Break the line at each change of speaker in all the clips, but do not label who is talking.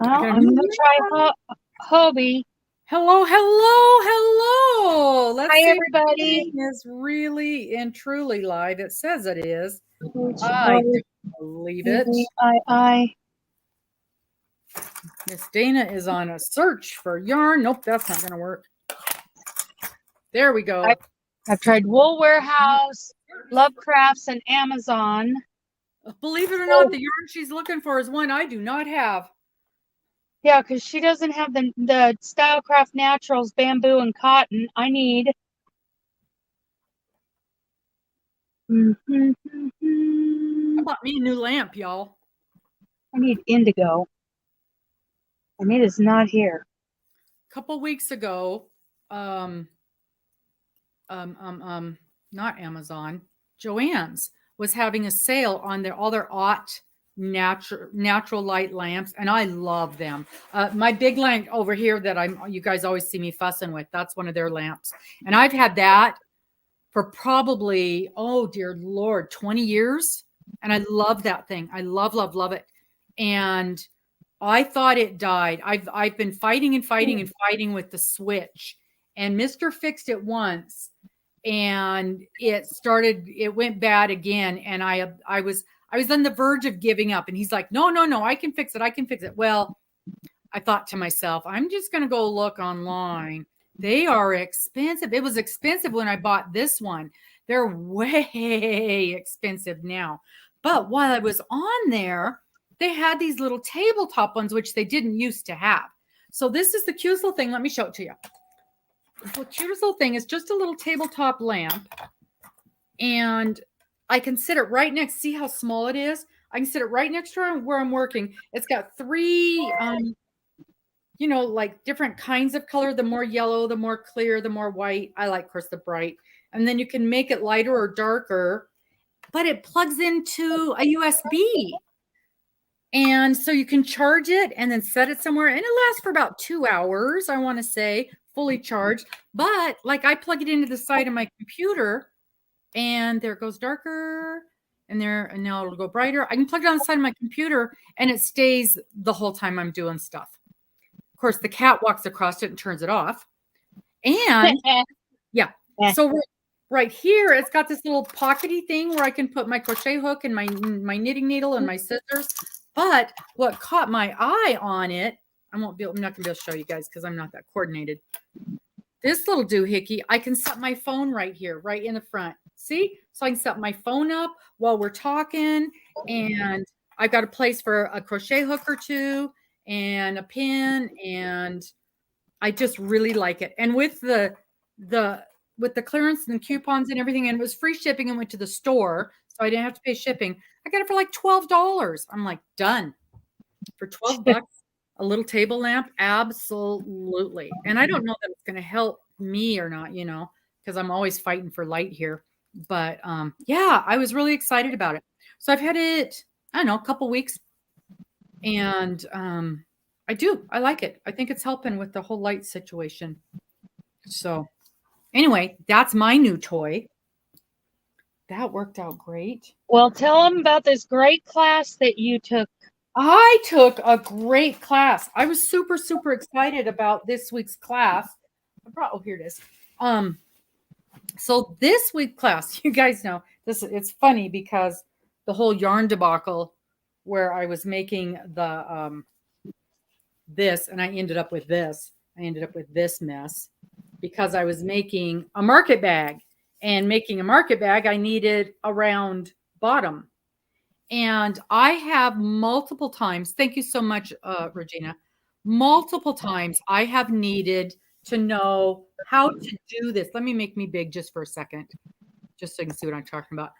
Well, I'm going to try Hobie.
Hello, hello, hello. Let's
Hi,
see
everybody.
if it is really and truly live. It says it is. I don't believe it. Miss Dana is on a search for yarn. Nope, that's not going to work. There we go.
I've tried Wool Warehouse, Love Crafts, and Amazon.
Believe it or not, the yarn she's looking for is one I do not have.
Yeah, because she doesn't have the Stylecraft Naturals bamboo and cotton. I need.
I bought me a new lamp, y'all.
I need indigo. And it is not here.
A couple weeks ago, not Amazon, Joann's was having a sale on all their Ott natural light lamps, and I love them. My big lamp over here that you guys always see me fussing with, that's one of their lamps, and I've had that for probably, oh dear Lord, 20 years, and I love that thing. I love it, and I thought it died. I've been fighting with the switch, and Mr. fixed it once, and it went bad again, and I was on the verge of giving up, and he's like, no, I can fix it. Well, I thought to myself, I'm just going to go look online. They are expensive. It was expensive when I bought this one. They're way expensive now. But while I was on there, they had these little tabletop ones, which they didn't used to have. So this is the cutest little thing. Let me show it to you. The cutest little thing is just a little tabletop lamp. And I can sit it right next. See how small it is? I can sit it right next to where I'm working. It's got three, like different kinds of color. The more yellow, the more clear, the more white. I like, of course, the bright. And then you can make it lighter or darker, but it plugs into a USB. And so you can charge it and then set it somewhere. And it lasts for about 2 hours, I want to say, fully charged. But like I plug it into the side of my computer, and there it goes darker. And now it'll go brighter. I can plug it on the side of my computer, and it stays the whole time I'm doing stuff. Of course, the cat walks across it and turns it off. And yeah, so right here, it's got this little pockety thing where I can put my crochet hook and my knitting needle and my scissors. But what caught my eye on it, I'm not going to be able to show you guys because I'm not that coordinated. This little doohickey, I can set my phone right here, right in the front. See? So I can set my phone up while we're talking, and I've got a place for a crochet hook or two and a pin, and I just really like it. And with the clearance and coupons and everything, and it was free shipping and went to the store, so I didn't have to pay shipping. I got it for like $12. I'm like, done. For $12, a little table lamp, absolutely. And I don't know that it's going to help me or not, because I'm always fighting for light here. But yeah, I was really excited about it. So I've had it, I don't know, a couple weeks, and I like it. I think it's helping with the whole light situation. So anyway, that's my new toy. That worked out great.
Well, tell them about this great class that you took.
I took a great class. I was super, super excited about this week's class. Here it is. So this week's class, you guys know this. It's funny because the whole yarn debacle where I was making the this, and I ended up with this. I ended up with this mess because I was making a market bag, and making a market bag, I needed a round bottom. And I have multiple times, thank you so much, Regina, multiple times I have needed to know how to do this. Let me make me big just for a second, just so you can see what I'm talking about.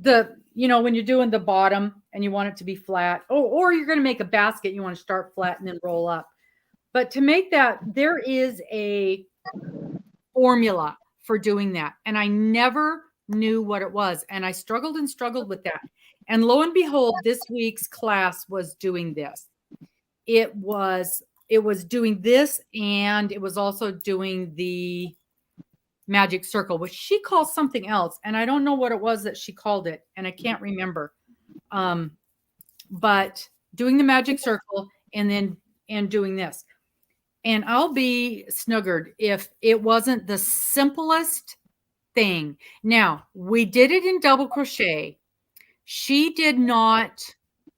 When you're doing the bottom and you want it to be flat, or you're going to make a basket, you want to start flat and then roll up. But to make that, there is a formula for doing that. And I never knew what it was. And I struggled with that. And lo and behold, this week's class was doing this. It was doing this, and it was also doing the magic circle, which she calls something else. And I don't know what it was that she called it, and I can't remember. But doing the magic circle and doing this. And I'll be snuggered if it wasn't the simplest thing. Now, we did it in double crochet. She did not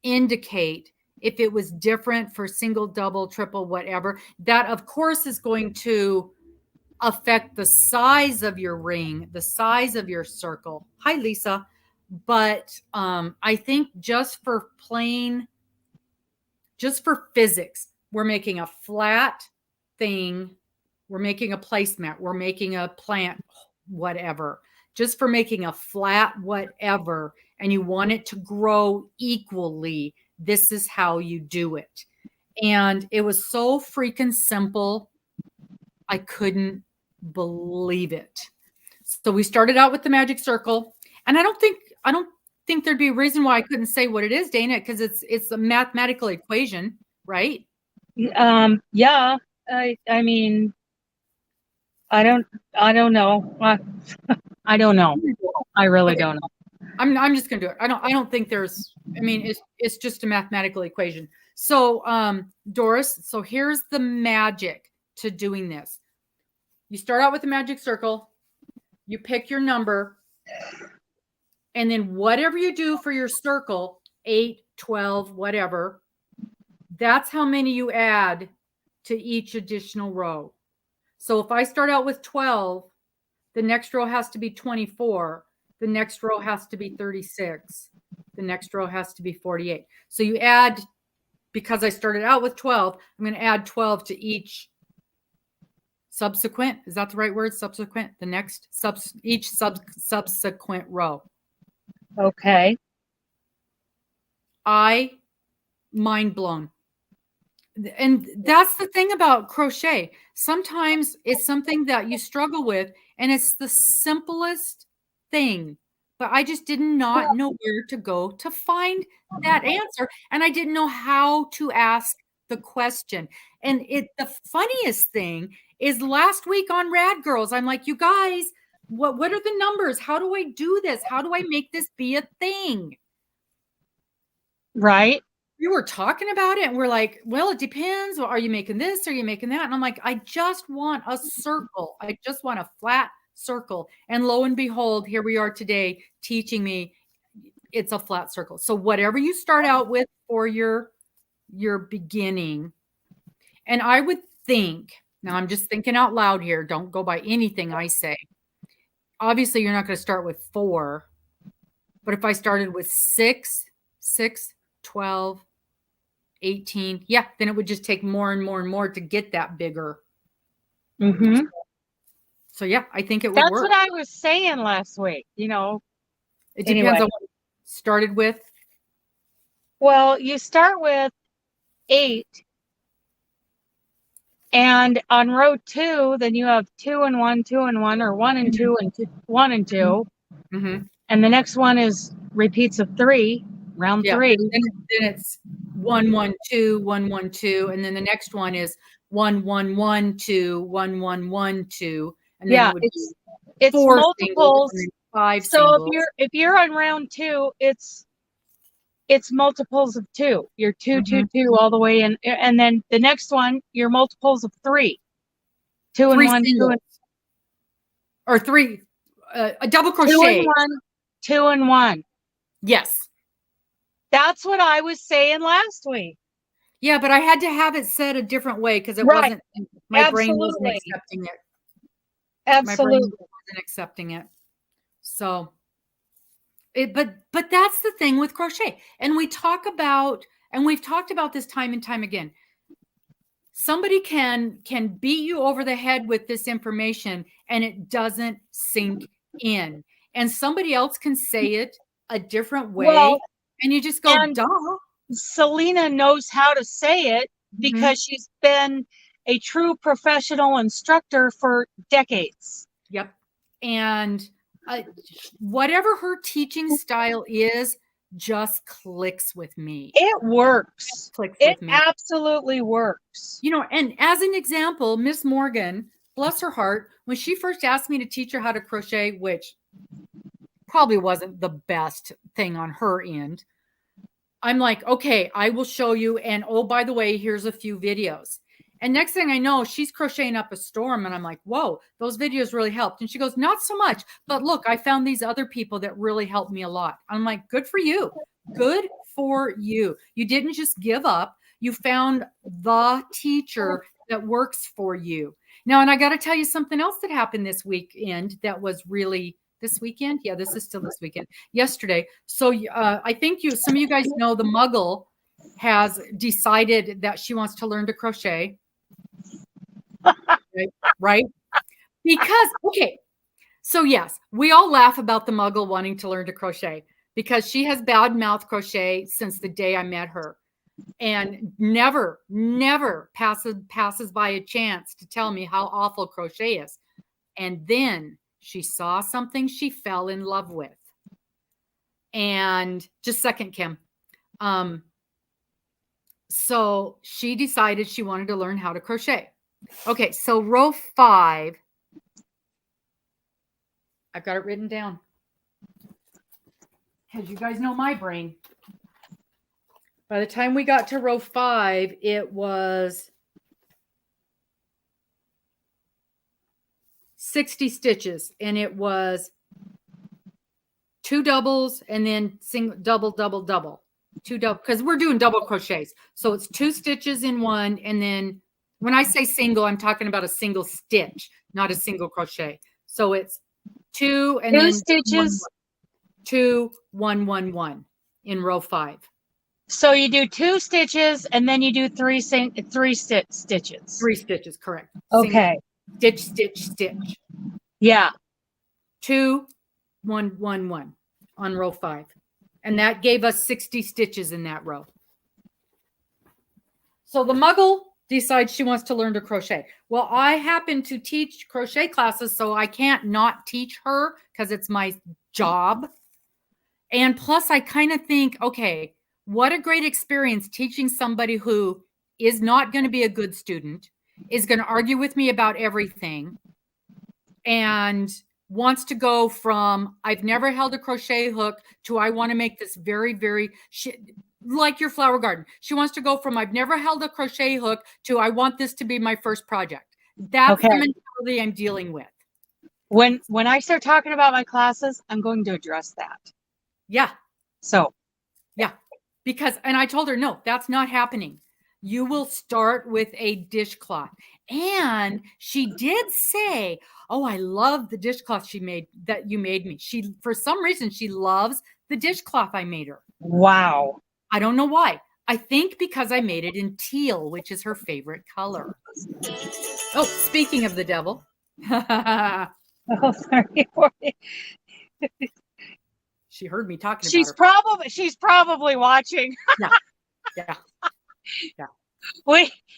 indicate if it was different for single, double, triple, whatever. That, of course, is going to affect the size of your ring, the size of your circle. Hi, Lisa. But I think just for physics, we're making a flat thing. We're making a placemat. We're making a plant, whatever. Just for making a flat whatever, and you want it to grow equally, this is how you do it. And it was so freaking simple. I couldn't believe it. So we started out with the magic circle, and I don't think there'd be a reason why I couldn't say what it is, Dana, because it's a mathematical equation, right?
Yeah. I mean, I don't know. I don't know. I really don't know.
I'm just gonna do it. I don't think there's. I mean, it's just a mathematical equation. So, Doris. So here's the magic to doing this. You start out with the magic circle. You pick your number, and then whatever you do for your circle, 8, 12, whatever, that's how many you add to each additional row. So if I start out with 12, the next row has to be 24. The next row has to be 36. The next row has to be 48. So you add, because I started out with 12, I'm going to add 12 to each subsequent. Is that the right word? Subsequent? The next each subsequent row.
Okay.
Mind blown. And that's the thing about crochet. Sometimes it's something that you struggle with, and it's the simplest thing, but I just did not know where to go to find that answer, and I didn't know how to ask the question. And the funniest thing is last week on Rad Girls, I'm like, you guys, what are the numbers? How do I do this? How do I make this be a thing?
Right.
We were talking about it, and we're like, well, it depends. Are you making this? Are you making that? And I'm like, I just want a circle. I just want a flat circle. And lo and behold, here we are today teaching me it's a flat circle. So whatever you start out with for your beginning, and I would think, now I'm just thinking out loud here, don't go by anything I say. Obviously, you're not going to start with 4, but if I started with 6, 12, 18, yeah, then it would just take more and more and more to get that bigger.
Mm-hmm.
So yeah, I think it would
That's
work.
what I was saying last week. You know,
it depends on what you started with.
Well, you start with 8, and on row 2, then you have 2 and 1, 2 and 1, or 1 and 2 and 2, 1 and 2, and the next one is repeats of 3. Round 3.
Then it's 1, 1, 2, 1, 1, 2, and then the next one is 1, 1, 1, 2, 1, 1, 1, 2, and then
it's
4
multiples.
Singles, 5
so
singles.
if you're on round 2, it's multiples of 2. You're 2, 2, 2 all the way in, and then the next one, you're multiples of 3. 2 and 1, 2 and,
or 3, a double crochet.
2 and 1, 2 and 1.
Yes.
That's what I was saying last week.
Yeah, but I had to have it said a different way because it wasn't. My brain wasn't accepting it.
Absolutely,
my brain wasn't accepting it. So, but that's the thing with crochet, and we've talked about this time and time again. Somebody can beat you over the head with this information, and it doesn't sink in, and somebody else can say it a different way. And you just go, duh.
Salina knows how to say it because she's been a true professional instructor for decades.
Yep. And whatever her teaching style is, just clicks with me.
It works. It absolutely works.
You know, and as an example, Miss Morgan, bless her heart, when she first asked me to teach her how to crochet, which probably wasn't the best thing on her end, I'm like, okay, I will show you. And oh, by the way, here's a few videos. And next thing I know, she's crocheting up a storm. And I'm like, whoa, those videos really helped. And she goes, not so much. But look, I found these other people that really helped me a lot. I'm like, good for you. Good for you. You didn't just give up. You found the teacher that works for you. Now, and I got to tell you something else that happened this weekend that was really this weekend. Yeah, this is still this weekend. Yesterday. So I think some of you guys know the Muggle has decided that she wants to learn to crochet. Right? Because, okay. So yes, we all laugh about the Muggle wanting to learn to crochet because she has bad mouth crochet since the day I met her. And never passes by a chance to tell me how awful crochet is. And then she saw something she fell in love with. And just a second, Kim. So she decided she wanted to learn how to crochet. Okay, so row 5. I've got it written down. Because you guys know my brain. By the time we got to row 5, it was 60 stitches, and it was 2 doubles and then single, double, double, double. 2 double, because we're doing double crochets. So it's 2 stitches in one, and then when I say single, I'm talking about a single stitch, not a single crochet. So it's 2 and
2
then
stitches.
2, 1, 1, 1 in row 5.
So you do 2 stitches and then you do 3 stitches.
3 stitches, correct.
Okay.
Single, stitch.
Yeah.
2, 1, 1, 1 on row 5. And that gave us 60 stitches in that row. So the Muggle decides she wants to learn to crochet. Well, I happen to teach crochet classes, so I can't not teach her because it's my job. And plus, I kind of think, okay, what a great experience teaching somebody who is not going to be a good student, is going to argue with me about everything, and wants to go from I've never held a crochet hook to I want to make this very, very like your flower garden. She wants to go from I've never held a crochet hook to I want this to be my first project. That's the mentality I'm dealing with.
When I start talking about my classes, I'm going to address that.
Yeah.
So,
yeah. Because, and I told her, no, that's not happening. You will start with a dishcloth. And she did say, oh, I love the dishcloth you made me. She, for some reason, she loves the dishcloth I made her.
Wow.
I don't know why. I think because I made it in teal, which is her favorite color. Oh, speaking of the devil.
Oh, sorry.
She heard me talking about her.
She's probably watching.
Yeah.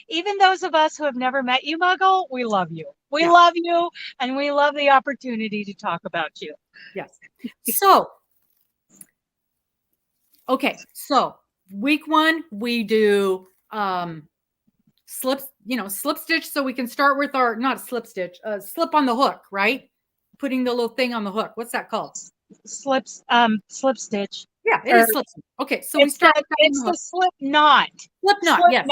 Even those of us who have never met you, Muggle, we love you. We love you, and we love the opportunity to talk about you.
Yes. So, okay. So week 1, we do slip stitch. So we can start with our, not slip stitch, slip on the hook, right? Putting the little thing on the hook. What's that called?
Slip stitch.
Yeah, it is slip. Okay, so we start.
It's the slip knot.
Slip knot. Yes.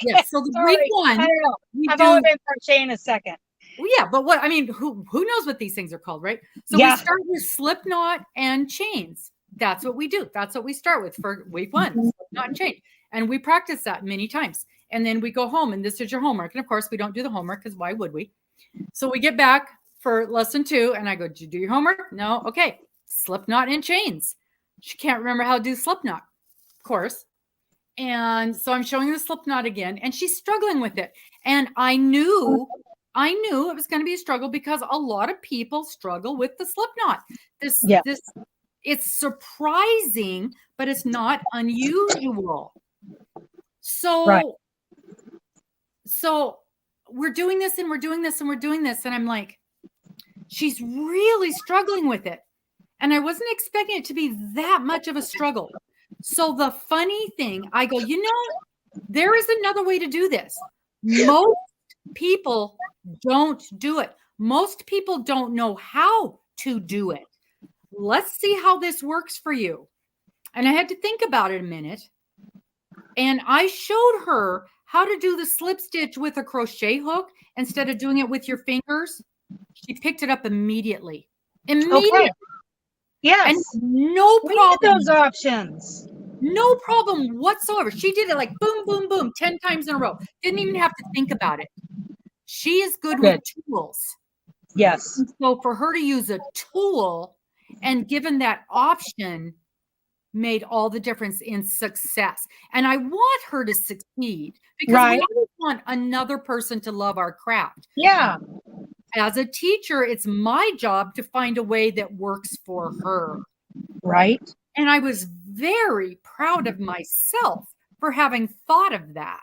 Yes. So the week 1.
I don't know. I've only been crocheting a second.
Well, yeah, but what I mean, who knows what these things are called, right? So we start with slip knot and chains. That's what we do. That's what we start with for week 1. Slip knot and chain, and we practice that many times. And then we go home, and this is your homework. And of course, we don't do the homework because why would we? So we get back for lesson 2, and I go, "Did you do your homework?" No. Okay. Slip knot and chains. She can't remember how to do slip knot, of course. And so I'm showing the slip knot again, and she's struggling with it. And I knew it was going to be a struggle because a lot of people struggle with the slip knot. It's surprising, but it's not unusual. So we're doing this and we're doing this and we're doing this. And I'm like, she's really struggling with it. And I wasn't expecting it to be that much of a struggle. So the funny thing, I go, there is another way to do this. Most people don't do it. Most people don't know how to do it. Let's see how this works for you. And I had to think about it a minute. And I showed her how to do the slip stitch with a crochet hook instead of doing it with your fingers. She picked it up immediately.
Okay. Yes.
And no
We
problem.
need those options.
No problem whatsoever. She did it like boom, boom, boom, 10 times in a row. Didn't even have to think about it. She is good with tools.
Yes.
And so for her to use a tool and given that option made all the difference in success. And I want her to succeed because we always want another person to love our craft.
Yeah.
As a teacher, it's my job to find a way that works for her.
Right.
And I was very proud of myself for having thought of that.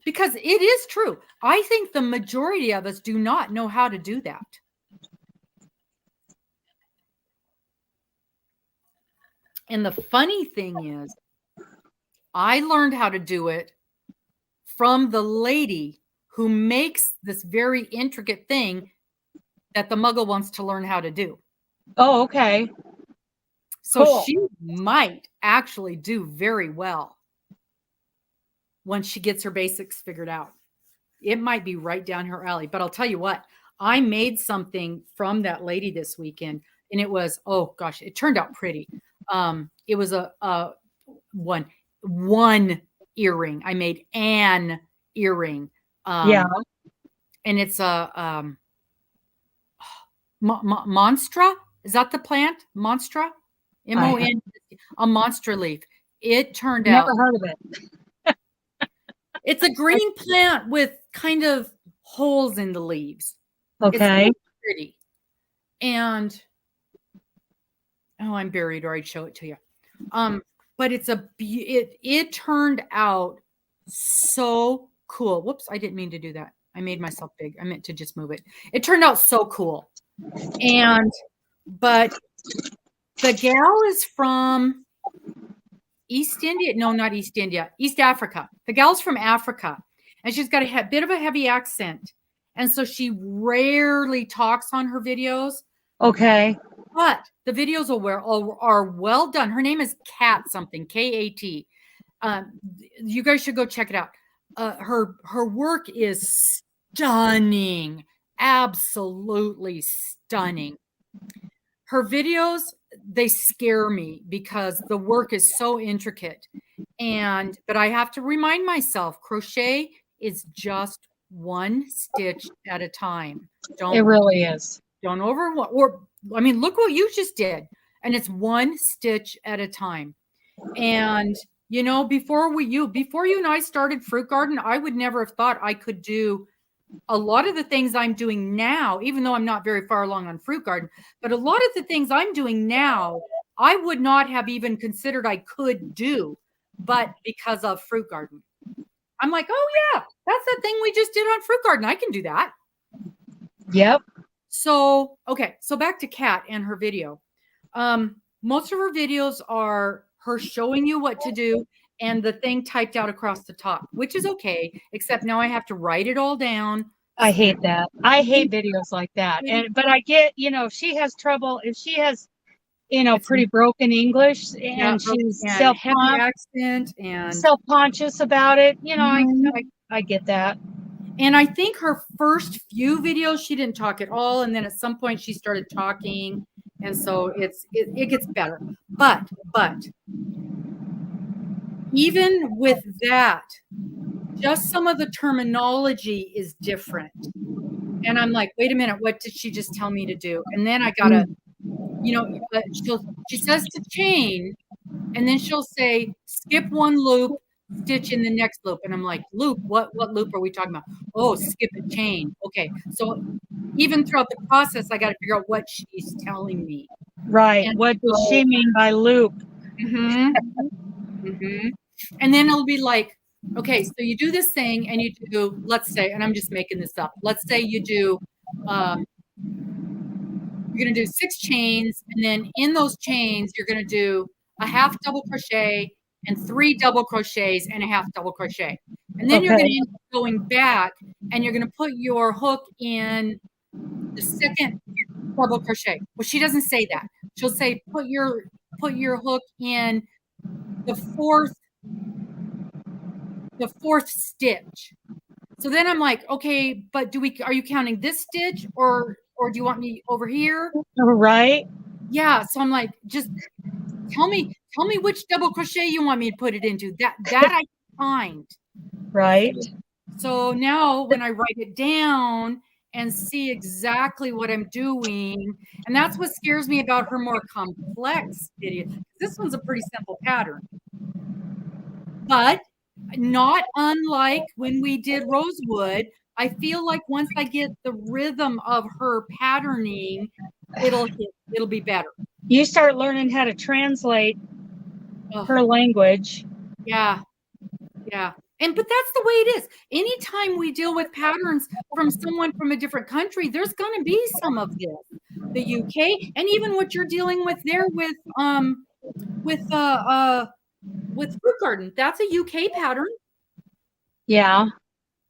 Because it is true. I think the majority of us do not know how to do that. And the funny thing is, I learned how to do it from the lady who makes this very intricate thing that the muggle wants to learn how to do.
Oh, okay.
So she might actually do very well once she gets her basics figured out. It might be right down her alley. But I'll tell you what, I made something from that lady this weekend, and it was, oh gosh, it turned out pretty. It was a one earring. I made an earring.
Yeah.
And it's a monstra. Is that the plant? Monstra? M-O-N, a monster leaf. It turned out.
Never heard of it.
It's a green plant with kind of holes in the leaves.
Okay.
It's pretty. And I'm buried, or I'd show it to you. But it turned out so cool. Whoops, I didn't mean to do that. I made myself big. I meant to just move it. It turned out so cool. But the gal is from East India. No, not East India. East Africa. The gal's from Africa. And she's got a bit of a heavy accent. And so she rarely talks on her videos. Okay. But the videos are well done. Her name is Kat something, K-A-T. You guys should go check it out. Her work is stunning. Absolutely stunning. Her videos, they scare me because the work is so intricate. But I have to remind myself, crochet is just one stitch at a time.
It really is.
Don't look what you just did. And it's one stitch at a time. And before you and I started Fruit Garden, I would never have thought I could do a lot of the things I'm doing now, even though I'm not very far along on Fruit Garden, but a lot of the things I'm doing now, I would not have even considered I could do, but because of Fruit Garden. I'm like, oh yeah, that's the thing we just did on Fruit Garden. I can do that. Yep. So back to Kat and her video. Most of her videos are her showing you what to do and the thing typed out across the top, which is okay, except now I have to write it all down.
I hate that. I hate videos like that. But I get, if she has trouble, if she has, pretty broken English and she's self-conscious about it, I get that.
And I think her first few videos, she didn't talk at all. And then at some point she started talking. And so it gets better. But even with that, just some of the terminology is different. And I'm like, wait a minute, what did she just tell me to do? And then I gotta, she says to chain, and then she'll say, skip one loop, stitch in the next loop. And I'm like, loop, what loop are we talking about? Oh, skip a chain. Okay. So even throughout the process, I got to figure out what she's telling me.
Right. And what does she mean by loop?
Mm-hmm. Mm-hmm. And then it'll be like, okay, so you do this thing and you do, let's say, and I'm just making this up. Let's say you do, you're going to do 6 chains. And then in those chains, you're going to do a half double crochet and 3 double crochets and a half double crochet. And then you're going to end up going back and you're going to put your hook in the second double crochet. Well, she doesn't say that, she'll say, put your hook in the fourth stitch. So then I'm like, okay, but are you counting this stitch or do you want me over here?
Right.
Yeah. So I'm like, just tell me which double crochet you want me to put it into. That I find.
Right.
So now when I write it down and see exactly what I'm doing, and that's what scares me about her more complex video. This one's a pretty simple pattern, but not unlike when we did Rosewood. I feel like once I get the rhythm of her patterning, it'll be better.
You start learning how to translate her language.
Yeah. But that's the way it is. Anytime we deal with patterns from someone from a different country, there's going to be some of this. The UK, and even what you're dealing with there with Fruit Garden, that's a UK pattern.
Yeah.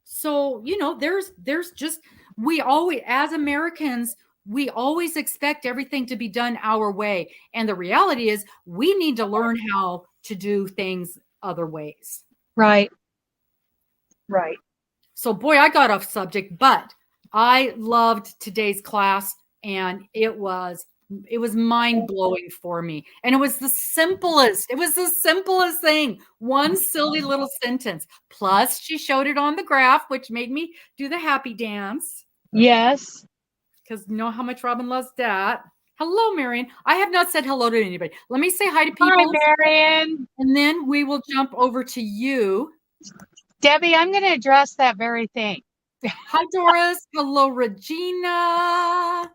So, there's just, we always, as Americans, we always expect everything to be done our way. And the reality is we need to learn how to do things other ways.
Right.
So boy, I got off subject, but I loved today's class, and it was mind-blowing for me. And it was the simplest thing. One silly little sentence. Plus she showed it on the graph, which made me do the happy dance.
Yes.
Because you know how much Robbin loves that. Hello, Marion. I have not said hello to anybody. Let me say hi to people.
Hi, Marion.
And then we will jump over to you.
Debbie, I'm going to address that very thing.
Hi, Doris. Hello, Regina.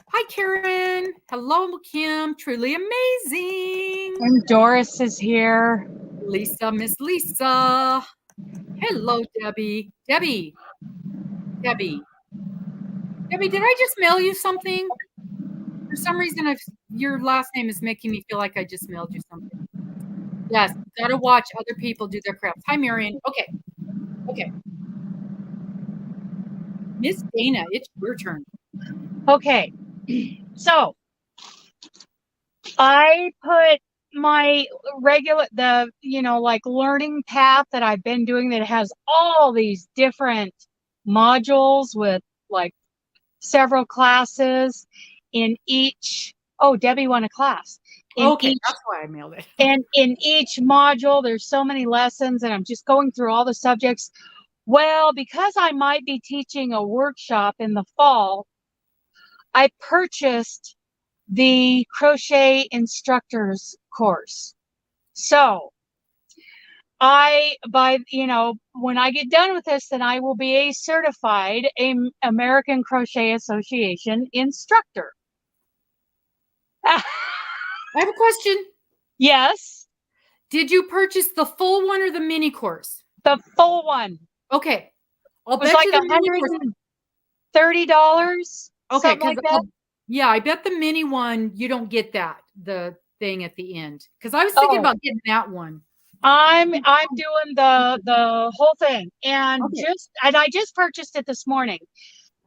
Hi, Karen. Hello, Kim. Truly amazing.
And Doris is here.
Lisa, Miss Lisa. Hello, Debbie. Debbie, did I just mail you something? For some reason, your last name is making me feel like I just mailed you something. Yes, gotta watch other people do their crafts. Hi, Marion. Okay. Miss Dana, it's your turn.
Okay. So I put my regular, like learning path that I've been doing that has all these different modules with like several classes in each. Oh, Debbie won a class.
Okay, that's why I mailed it.
And in each module, there's so many lessons, and I'm just going through all the subjects. Well, because I might be teaching a workshop in the fall, I purchased the crochet instructors course. So when I get done with this, then I will be a certified American Crochet Association instructor.
I have a question.
Yes.
Did you purchase the full one or the mini course?
The full one.
Okay.
I'll bet like $130.
Okay.
Like that.
Yeah, I bet the mini one, you don't get the thing at the end. Because I was thinking about getting that one.
I'm doing the whole thing. And I just purchased it this morning.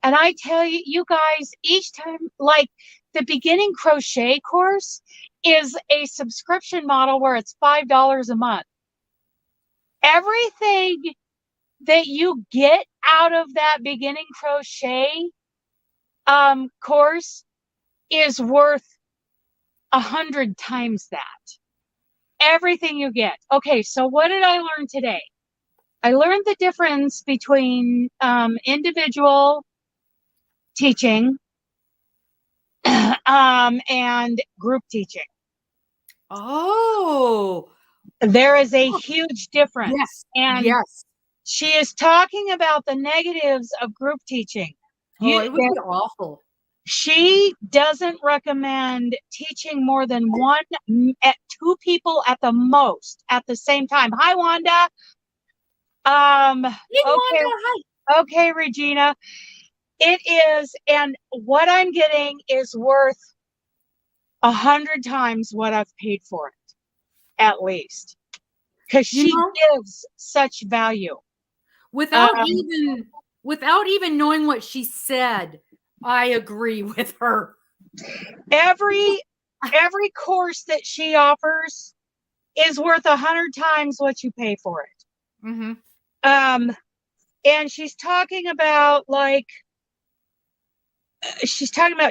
And I tell you, you guys, each time, like the beginning crochet course is a subscription model where it's $5 a month. Everything that you get out of that beginning crochet course is worth 100 times that. Everything you get. Okay, so what did I learn today? I learned the difference between individual teaching and group teaching.
Oh,
there is a huge difference.
Yes.
And she is talking about the negatives of group teaching.
It would be awful.
She doesn't recommend teaching more than two people at the most at the same time. Hi, Wanda.
Hey, Wanda. Hi.
Okay, Regina. It is, and what I'm getting is worth 100 times what I've paid for it, at least, because she gives such value.
Without even knowing what she said, I agree with her.
Every every course that she offers is worth 100 times what you pay for it.
Mm-hmm.
And she's talking about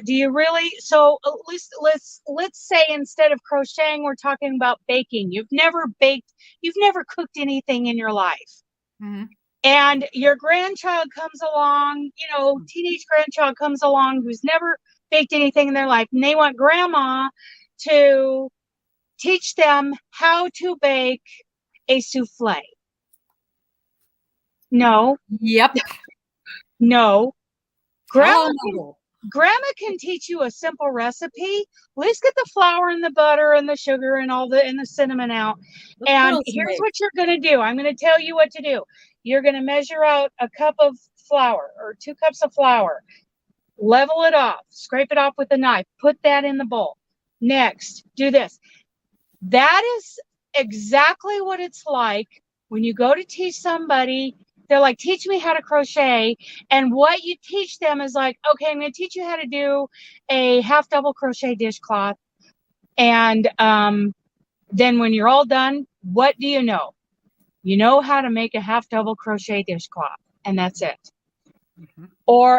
do you really, so at least let's say instead of crocheting, we're talking about baking. You've never cooked anything in your life.
Mm-hmm.
And your grandchild comes along, teenage grandchild comes along who's never baked anything in their life, and they want grandma to teach them how to bake a souffle. No.
Yep.
No. Grandma
can
teach you a simple recipe. Let's get the flour and the butter and the sugar and the cinnamon out. And here's what you're going to do. I'm going to tell you what to do. You're going to measure out a cup of flour or 2 cups of flour. Level it off. Scrape it off with a knife. Put that in the bowl. Next, do this. That is exactly what it's like when you go to teach somebody. They're like, teach me how to crochet. And what you teach them is like, okay, I'm going to teach you how to do a half double crochet dishcloth. And then when you're all done, what do you know? You know how to make a half double crochet dishcloth. And that's it. Mm-hmm.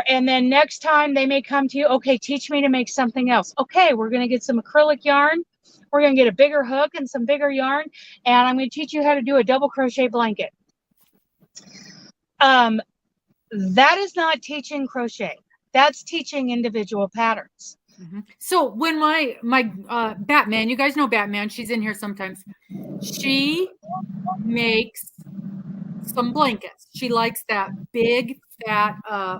And then next time they may come to you, okay, teach me to make something else. Okay, we're going to get some acrylic yarn. We're going to get a bigger hook and some bigger yarn. And I'm going to teach you how to do a double crochet blanket. That is not teaching crochet. That's teaching individual patterns.
Mm-hmm. So when my Batman, you guys know Batman, she's in here sometimes. She makes some blankets. She likes that big, fat,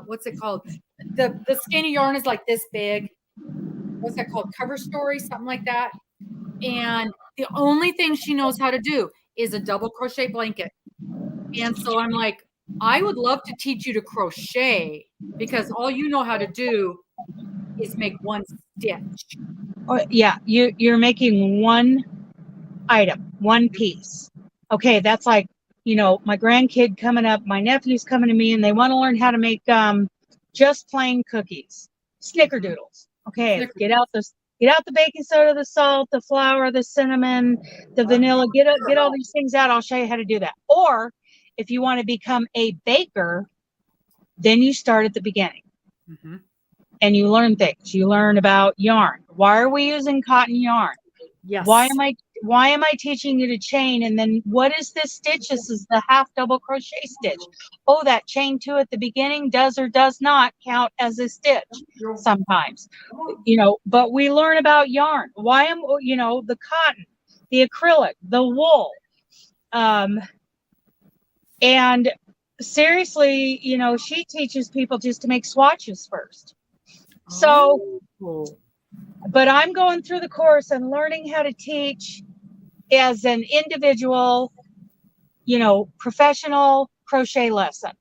what's it called? The skinny yarn is like this big. What's that called? Cover story, something like that. And the only thing she knows how to do is a double crochet blanket. And so I'm like, I would love to teach you to crochet because all you know how to do is make one stitch.
Oh, yeah, you're making one item, one piece. Okay, that's like, my grandkid coming up, my nephew's coming to me, and they want to learn how to make just plain cookies, snickerdoodles. Okay, get out the baking soda, the salt, the flour, the cinnamon, the vanilla. Get all these things out. I'll show you how to do that. Or if you want to become a baker, then you start at the beginning. Mm-hmm. And you learn things. You learn about yarn. Why are we using cotton yarn?
Yes.
Why am I teaching you to chain? And then what is this stitch? This is the half double crochet stitch. Oh, that chain 2 at the beginning does or does not count as a stitch sometimes. But we learn about yarn. Why am the cotton, the acrylic, the wool. And seriously, she teaches people just to make swatches first. So, but I'm going through the course and learning how to teach as an individual, professional crochet lesson.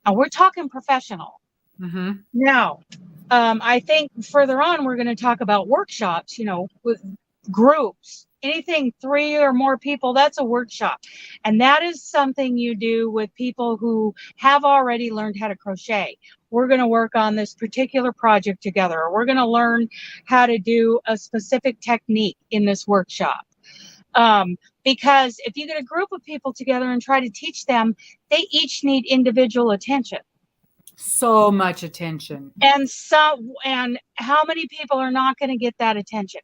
And we're talking professional. Mm-hmm. Now, I think further on, we're going to talk about workshops, with groups. Anything 3 or more people, that's a workshop. And that is something you do with people who have already learned how to crochet. We're going to work on this particular project together, or we're going to learn how to do a specific technique in this workshop. Because if you get a group of people together and try to teach them, they each need individual attention.
So much attention.
And how many people are not going to get that attention?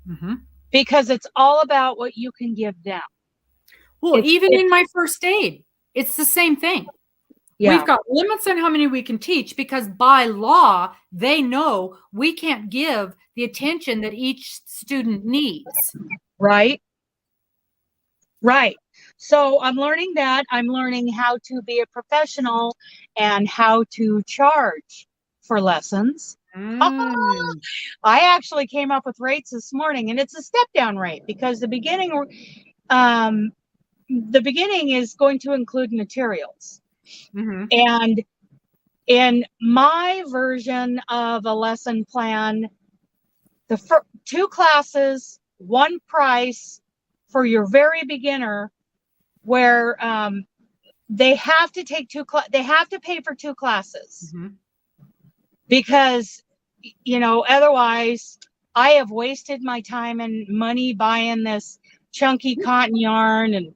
Mm-hmm. Because it's all about what you can give them.
Well, in my first aid, it's the same thing. Yeah. We've got limits on how many we can teach because by law, they know we can't give the attention that each student needs.
Right. Right. So I'm learning that. I'm learning how to be a professional and how to charge for lessons. I actually came up with rates this morning, and it's a step down rate because the beginning is going to include materials. Mm-hmm. And in my version of a lesson plan, the 2 classes, 1 price for your very beginner, where they have to take they have to pay for 2 classes. Mm-hmm. Because, otherwise I have wasted my time and money buying this chunky cotton yarn and,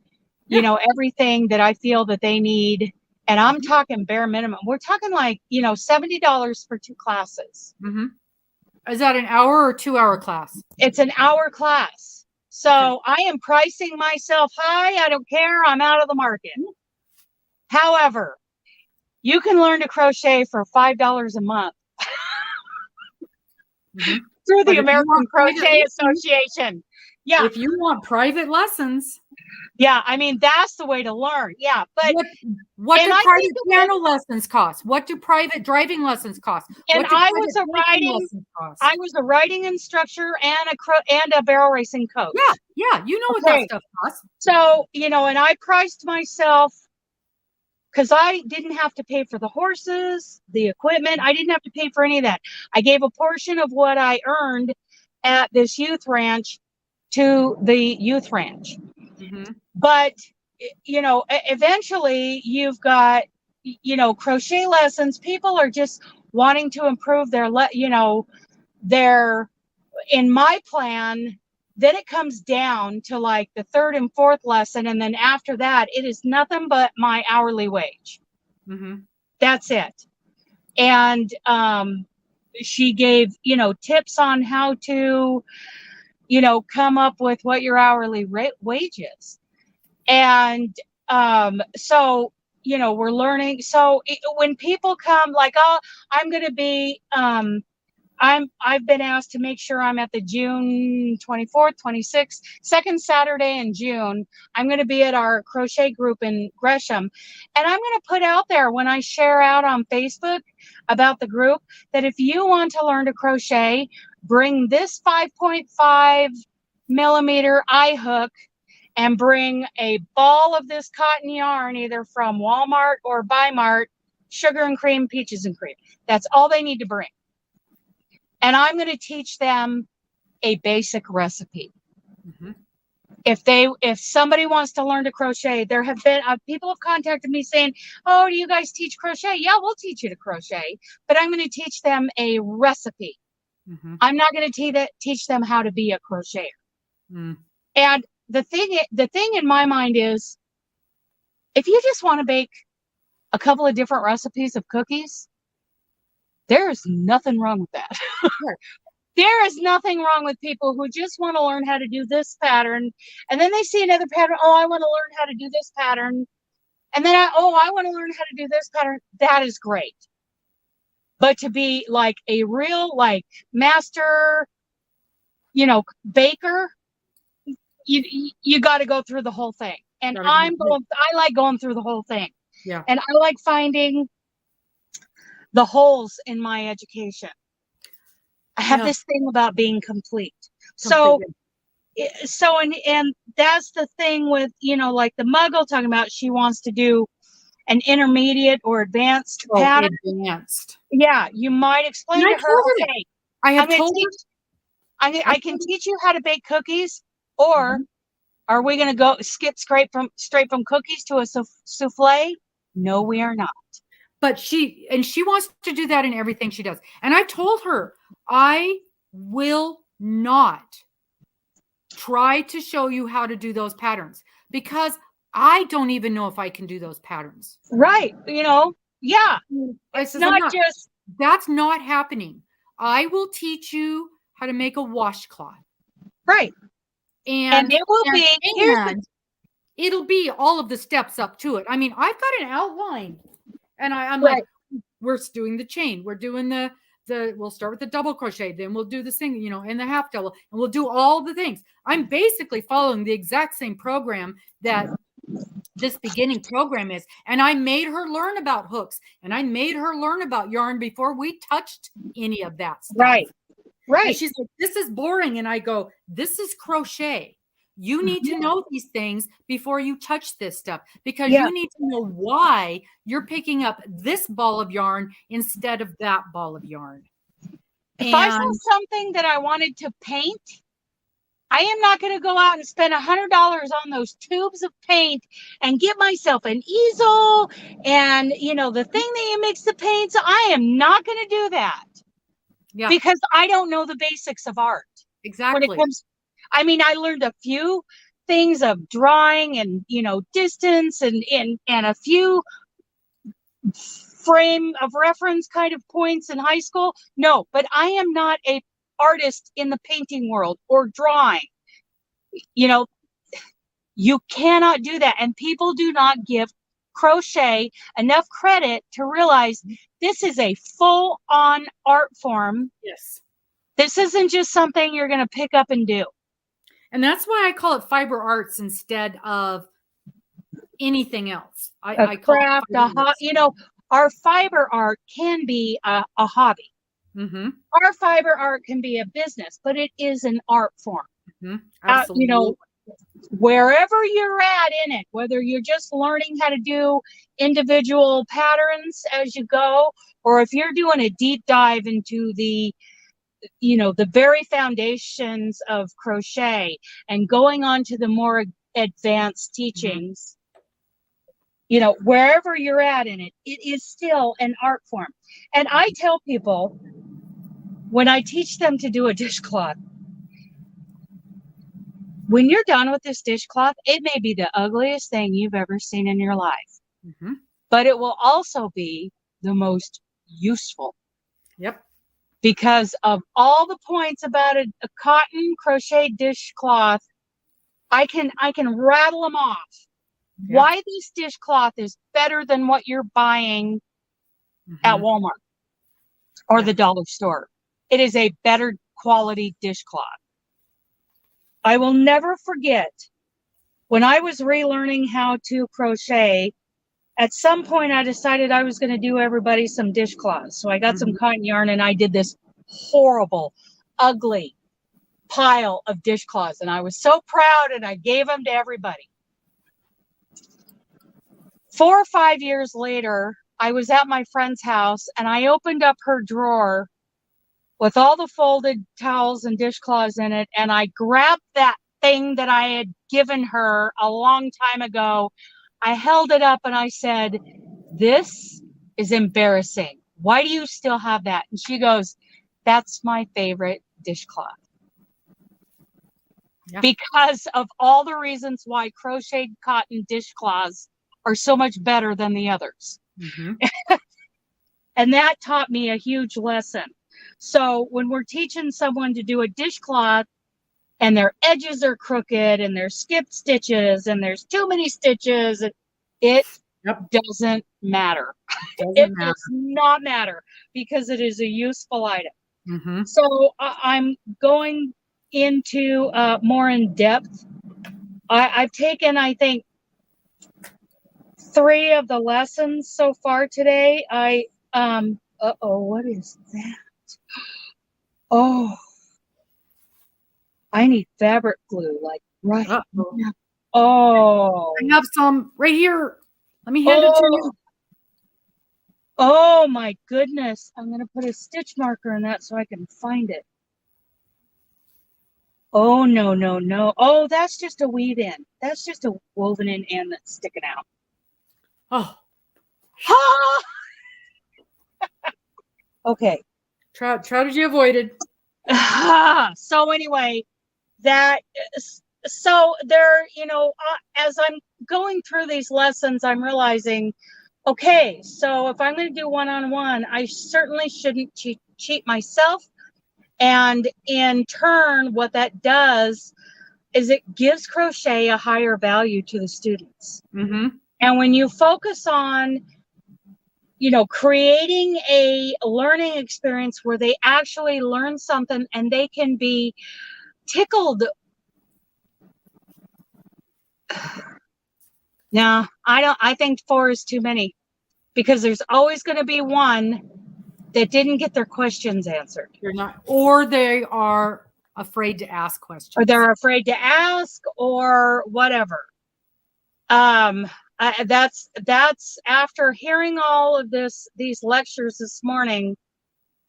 you know, everything that I feel that they need. And I'm talking bare minimum. We're talking like, you know, $70 for 2 classes.
Mm-hmm. Is that an hour or 2-hour class?
It's an hour class. So I am pricing myself high. I don't care. I'm out of the market. However, you can learn to crochet for $5 a month through the American Crochet Association. Yeah.
If you want private lessons.
Yeah. I mean, that's the way to learn. Yeah. But
what do private piano lessons cost? What do private driving lessons cost?
And I was a writing instructor and a barrel racing coach.
Yeah. Yeah. You know what that stuff costs.
So, you know, and I priced myself because I didn't have to pay for the horses, the equipment. I didn't have to pay for any of that. I gave a portion of what I earned at this youth ranch to the youth ranch. Mm-hmm. But, you know, eventually you've got, you know, crochet lessons. People are just wanting to improve their, you know, in my plan. Then it comes down to like the 3rd and 4th lesson. And then after that, it is nothing but my hourly wage. Mm-hmm. That's it. And she gave, you know, tips on how to, you know, come up with what your hourly wage is. And so, you know, we're learning. So when people come like, oh, I'm going to be, I've been asked to make sure I'm at the June 24th, 26th, second Saturday in June. I'm going to be at our crochet group in Gresham. And I'm going to put out there when I share out on Facebook about the group that if you want to learn to crochet, bring this 5.5 millimeter eye hook and bring a ball of this cotton yarn, either from Walmart or Bi-Mart, sugar and cream, peaches and cream. That's all they need to bring. And I'm going to teach them a basic recipe. Mm-hmm. If somebody wants to learn to crochet, there have been people have contacted me saying, oh, do you guys teach crochet? Yeah, we'll teach you to crochet, but I'm going to teach them a recipe. Mm-hmm. I'm not going to teach them how to be a crocheter. Mm. And the thing in my mind is, if you just want to bake a couple of different recipes of cookies, there is nothing wrong with that. There is nothing wrong with people who just want to learn how to do this pattern. And then they see another pattern. Oh, I want to learn how to do this pattern. And then I want to learn how to do this pattern. That is great. But to be like a real like master, you know, baker, you got to go through the whole thing. And I like going through the whole thing. Yeah. And I like finding the holes in my education. I have this thing about being complete. So and that's the thing with, you know, like the Muggle talking about, she wants to do an intermediate or advanced pattern. Advanced. Yeah, you might explain to her, okay, I can teach you how to bake cookies, or are we going to go skip straight from cookies to a souffle? No, we are not.
But she wants to do that in everything she does. And I told her, I will not try to show you how to do those patterns because I don't even know if I can do those patterns.
Right. You know, yeah. It's
that's not happening. I will teach you how to make a washcloth.
Right. And it will
it'll be all of the steps up to it. I mean, I've got an outline. And I'm like, we're doing the chain. We're doing we'll start with the double crochet. Then we'll do the single, you know, and the half double. And we'll do all the things. I'm basically following the exact same program that this beginning program is. And I made her learn about hooks. And I made her learn about yarn before we touched any of that stuff.
Right.
And she's like, this is boring. And I go, this is crochet. You need to know these things before you touch this stuff because you need to know why you're picking up this ball of yarn instead of that ball of yarn.
If I saw something that I wanted to paint, I am not going to go out and spend $100 on those tubes of paint and get myself an easel and, you know, the thing that you mix the paints. I am not going to do that.
Yeah.
Because I don't know the basics of art.
Exactly.
When it comes, I mean, I learned a few things of drawing and, distance and a few frame of reference kind of points in high school. No, but I am not a artist in the painting world or drawing. You cannot do that. And people do not give crochet enough credit to realize this is a full-on art form.
Yes.
This isn't just something you're going to pick up and do.
And that's why I call it fiber arts instead of anything else.
I call it our fiber art can be a hobby.
Mm-hmm.
Our fiber art can be a business, but it is an art form.
Mm-hmm. Absolutely.
Wherever you're at in it, whether you're just learning how to do individual patterns as you go, or if you're doing a deep dive into the very foundations of crochet and going on to the more advanced teachings, wherever you're at in it, it is still an art form. And I tell people when I teach them to do a dishcloth, when you're done with this dishcloth, it may be the ugliest thing you've ever seen in your life, but it will also be the most useful.
Yep.
Because of all the points about a cotton crochet dishcloth, I can rattle them off. Yep. Why this dishcloth is better than what you're buying at Walmart or the dollar store. It is a better quality dishcloth. I will never forget when I was relearning how to crochet. At some point, I decided I was going to do everybody some dishcloths. So I got some cotton yarn and I did this horrible, ugly pile of dishcloths. And I was so proud and I gave them to everybody. 4 or 5 years later, I was at my friend's house and I opened up her drawer with all the folded towels and dishcloths in it. And I grabbed that thing that I had given her a long time ago. I held it up and I said, "This is embarrassing. Why do you still have that?" And she goes, "That's my favorite dishcloth." Yeah. Because of all the reasons why crocheted cotton dishcloths are so much better than the others. And that taught me a huge lesson. So when we're teaching someone to do a dishcloth and their edges are crooked and there's skipped stitches and there's too many stitches, it doesn't matter. It does not matter because it is a useful item. So I'm going into more in depth. I've taken, I think, 3 of the lessons so far today. What is that? Oh, I need fabric glue, like right now. Oh,
I have some right here. Let me hand it to you.
Oh my goodness. I'm going to put a stitch marker in that so I can find it. Oh, no, no, no. Oh, that's just a weave in. That's just a woven in end that's sticking out. Oh. Okay.
Strategy avoided.
So anyway, so there, as I'm going through these lessons, I'm realizing, okay, so if I'm going to do one-on-one, I certainly shouldn't cheat myself. And in turn, what that does is it gives crochet a higher value to the students. And when you focus on, creating a learning experience where they actually learn something and they can be tickled. No, I think 4 is too many because there's always going to be one that didn't get their questions answered.
Or they are afraid to ask questions.
Or they're afraid to ask or whatever. That's after hearing all of these lectures this morning,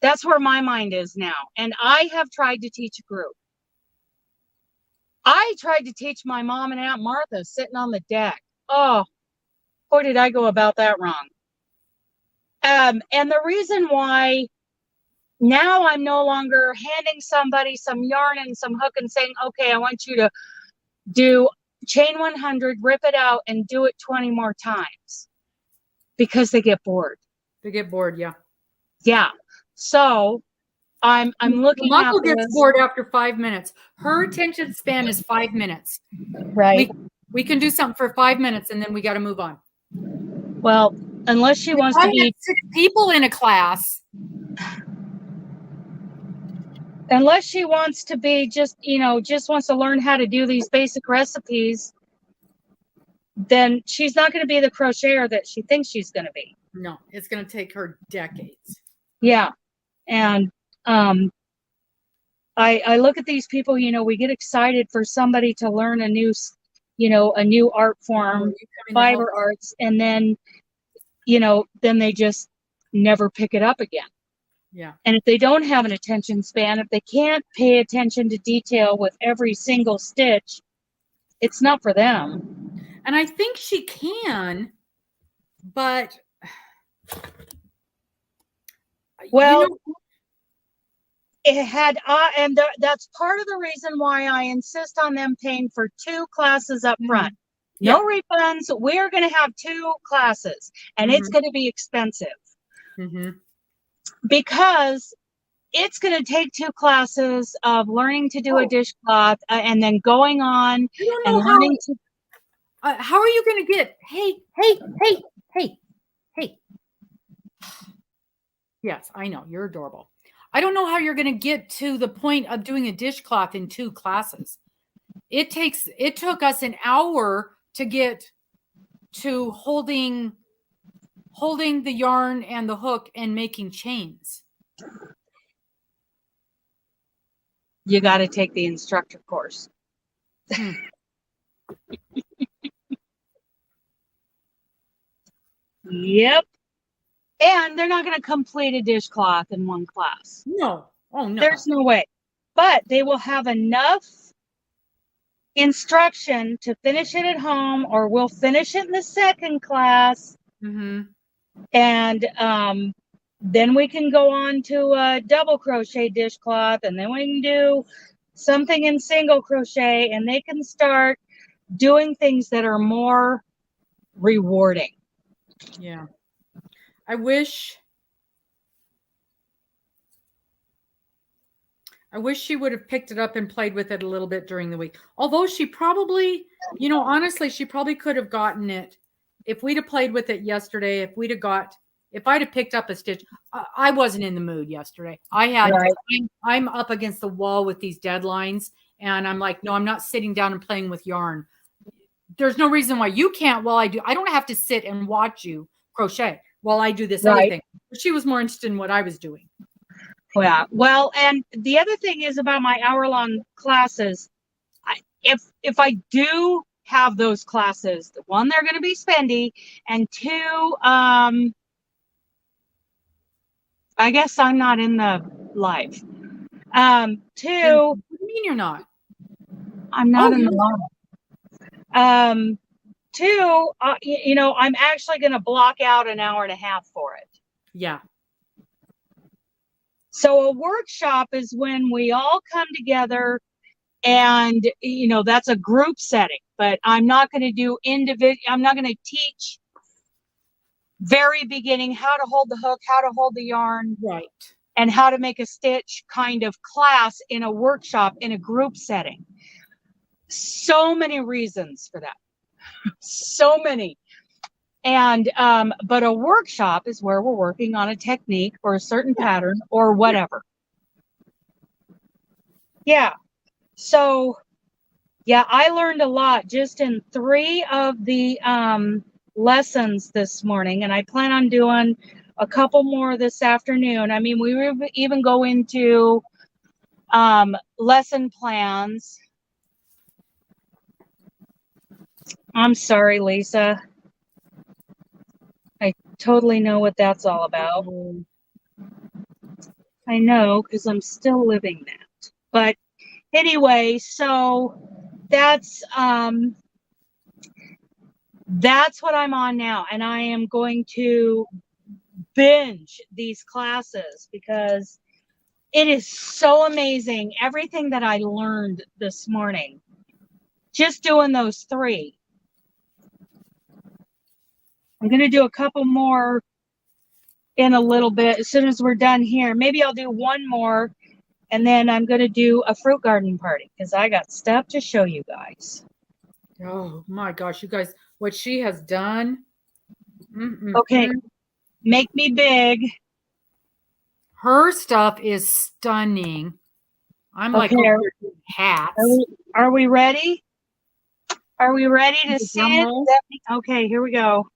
that's where my mind is now. And I have tried to teach a group. I tried to teach my mom and Aunt Martha sitting on the deck. Oh, boy, did I go about that wrong. And the reason why now I'm no longer handing somebody some yarn and some hook and saying, okay, I want you to do chain 100, rip it out, and do it 20 more times, because they get bored.
They get bored, yeah.
Yeah. So I'm looking
the
at
muscle gets
this.
bored after 5 minutes. Her attention span is 5 minutes.
Right.
We can do something for 5 minutes and then we got to move on.
Well, unless she wants to be
6 people in a class.
Unless she wants to be just wants to learn how to do these basic recipes, then she's not going to be the crocheter that she thinks she's going to be.
No, it's going to take her decades.
Yeah. And I look at these people, we get excited for somebody to learn a new art form, fiber arts, and then they just never pick it up again.
Yeah.
And if they don't have an attention span, if they can't pay attention to detail with every single stitch, it's not for them.
And I think she can, but
well, it had, and that's part of the reason why I insist on them paying for 2 classes up front. No refunds. We're going to have 2 classes, and it's going to be expensive. Because it's going to take 2 classes of learning to do a dishcloth and then going on and learning to.
How are you going to get? Hey. Yes, I know. You're adorable. I don't know how you're going to get to the point of doing a dishcloth in 2 classes. It took us an hour to get to holding the yarn and the hook and making chains.
You got to take the instructor course. Yep. And they're not going to complete a dishcloth in 1 class.
No. Oh, no.
There's no way. But they will have enough instruction to finish it at home, or we'll finish it in the 2nd class. And then we can go on to a double crochet dishcloth, and then we can do something in single crochet, and they can start doing things that are more rewarding.
Yeah. I wish she would have picked it up and played with it a little bit during the week. Although she probably, honestly, she probably could have gotten it if we'd have played with it yesterday. If I'd have picked up a stitch. I wasn't in the mood yesterday. I'm up against the wall with these deadlines, and I'm like, no, I'm not sitting down and playing with yarn. There's no reason why you can't while I do. I don't have to sit and watch you crochet while I do this other thing. But she was more interested in what I was doing.
Yeah. Well, and the other thing is about my hour-long classes. If I do have those classes, 1, they're going to be spendy, and 2, I guess I'm not in the live. 2.
What do you mean you're not?
I'm not in the live. 2, I'm actually going to block out an hour and a half for it.
Yeah.
So a workshop is when we all come together, and that's a group setting. But I'm not going to do I'm not going to teach very beginning how to hold the hook, how to hold the yarn, and how to make a stitch kind of class in a workshop in a group setting. So many reasons for that. So many. And but a workshop is where we're working on a technique or a certain pattern or whatever. Yeah. So I learned a lot just in 3 of the lessons this morning, and I plan on doing a couple more this afternoon. I mean, we will even go into lesson plans. I'm sorry, Lisa. I totally know what that's all about. I know, because I'm still living that. But anyway, so that's what I'm on now, and I am going to binge these classes because It is so amazing. Everything that I learned this morning, just doing those 3. I'm going to do a couple more in a little bit as soon as we're done here. Maybe I'll do one more, and then I'm going to do a fruit garden party because I got stuff to show you guys.
Oh my gosh, you guys, what she has done.
Okay, make me big.
Her stuff is stunning. I'm like over here doing hats.
Are we ready? Are we ready to see it? Okay, here we go.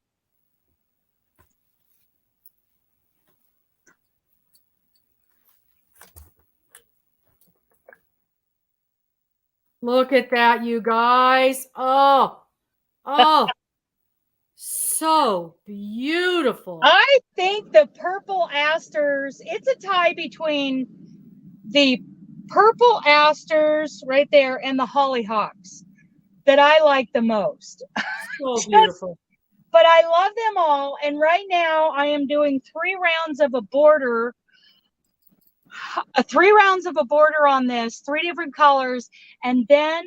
Look at that, you guys. Oh, so beautiful.
I think the purple asters, it's a tie between the purple asters right there and the hollyhocks that I like the most.
So beautiful.
But I love them all. And right now I am doing 3 rounds of a border. 3 rounds of a border on this, 3 different colors. And then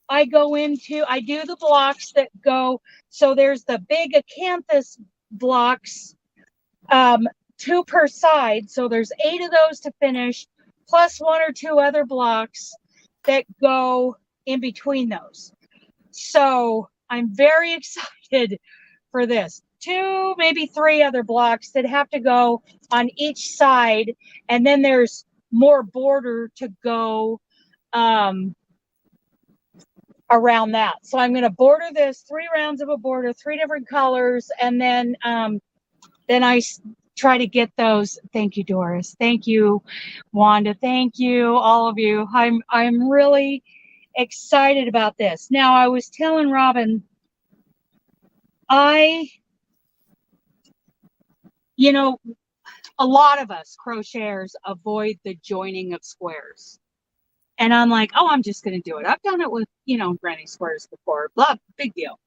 I do the blocks that go. So there's the big acanthus blocks, 2 per side. So there's 8 of those to finish, plus 1 or 2 other blocks that go in between those. So I'm very excited for this. 2, maybe 3 other blocks that have to go on each side. And then there's more border to go around that. So I'm going to border this 3 rounds of a border, 3 different colors. And then I try to get those. Thank you, Doris. Thank you, Wanda. Thank you, all of you. I'm really excited about this. Now, I was telling Robbin, a lot of us crocheters avoid the joining of squares. And I'm like, oh, I'm just going to do it. I've done it with, granny squares before. Blah, big deal.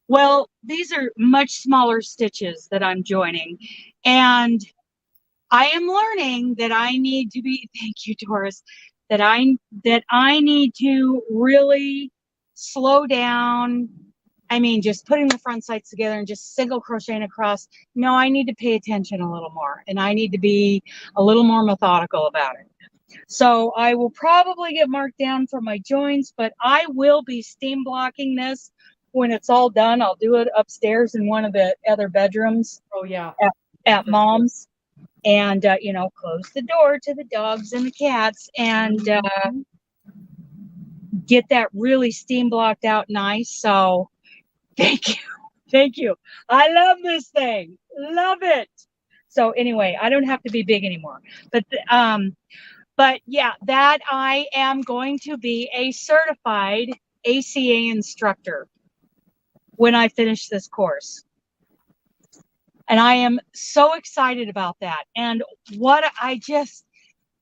Well, these are much smaller stitches that I'm joining. And I am learning that I need to be, thank you, Doris, that I need to really slow down. I mean, just putting the front sides together and just single crocheting across. No, I need to pay attention a little more, and I need to be a little more methodical about it. So I will probably get marked down for my joints, but I will be steam blocking this when it's all done. I'll do it upstairs in one of the other bedrooms.
Oh, yeah.
At Mom's. And, close the door to the dogs and the cats and get that really steam blocked out nice. So thank you. Thank you. I love this thing. Love it. So anyway, I don't have to be big anymore. But yeah, that I am going to be a certified ACA instructor when I finish this course. And I am so excited about that. And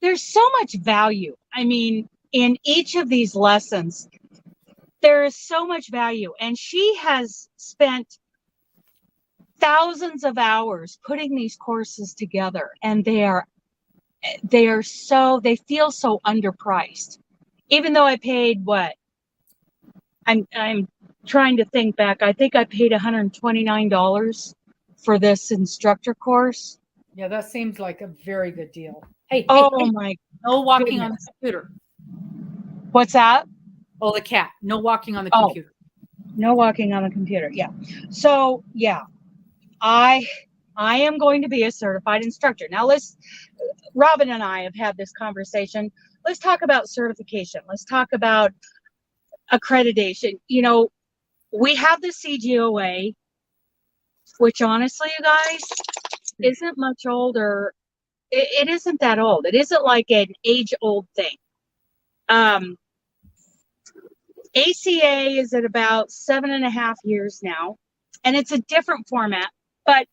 there's so much value. I mean, in each of these lessons, there is so much value. And she has spent thousands of hours putting these courses together. And they feel so underpriced. Even though I paid what? I'm trying to think back. I think I paid $129 for this instructor course.
Yeah, that seems like a very good deal. Hey,
my
no walking on the computer.
What's that?
Oh, the cat. No walking on the computer.
No walking on the computer. Yeah. So yeah, I am going to be a certified instructor. Now Robbin and I have had this conversation. Let's talk about certification. Let's talk about accreditation. We have the CGOA, which honestly, you guys, isn't much older. It isn't that old. It isn't like an age-old thing. ACA is at about 7.5 years now, and it's a different format. But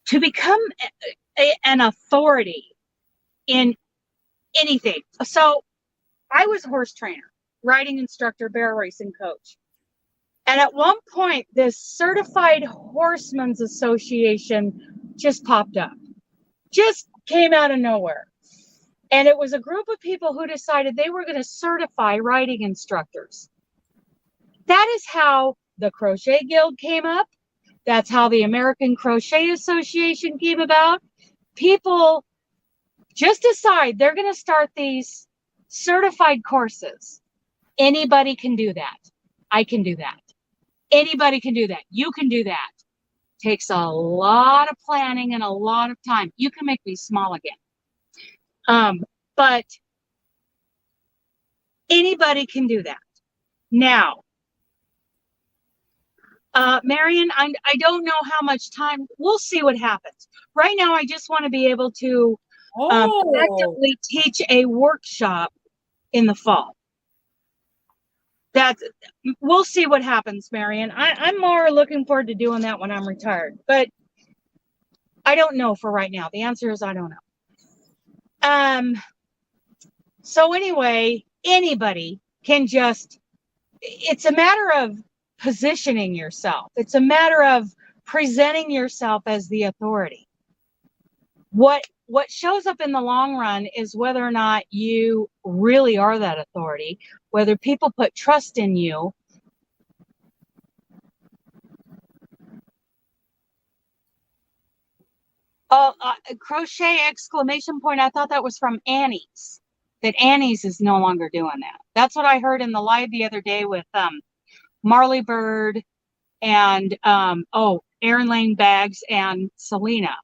to become an authority in anything, so I was a horse trainer, riding instructor, barrel racing coach. And at one point, this Certified Horsemen's Association just popped up. Just came out of nowhere. And it was a group of people who decided they were going to certify writing instructors. That is how the Crochet Guild came up. That's how the American Crochet Association came about. People just decide they're going to start these certified courses. Anybody can do that. I can do that. Anybody can do that. You can do that. Takes a lot of planning and a lot of time. You can make me small again. But anybody can do that. Now, Marion, I don't know how much time. We'll see what happens. Right now, I just want to be able to effectively teach a workshop in the fall. We'll see what happens, Marion. I'm more looking forward to doing that when I'm retired, but I don't know for right now. The answer is I don't know. So anyway, anybody can it's a matter of positioning yourself. It's a matter of presenting yourself as the authority. What shows up in the long run is whether or not you really are that authority, whether people put trust in you. Crochet exclamation point. I thought that was from Annie's. That Annie's is no longer doing that. That's what I heard in the live the other day with Marley Bird and Erin Lane Bags and Salina.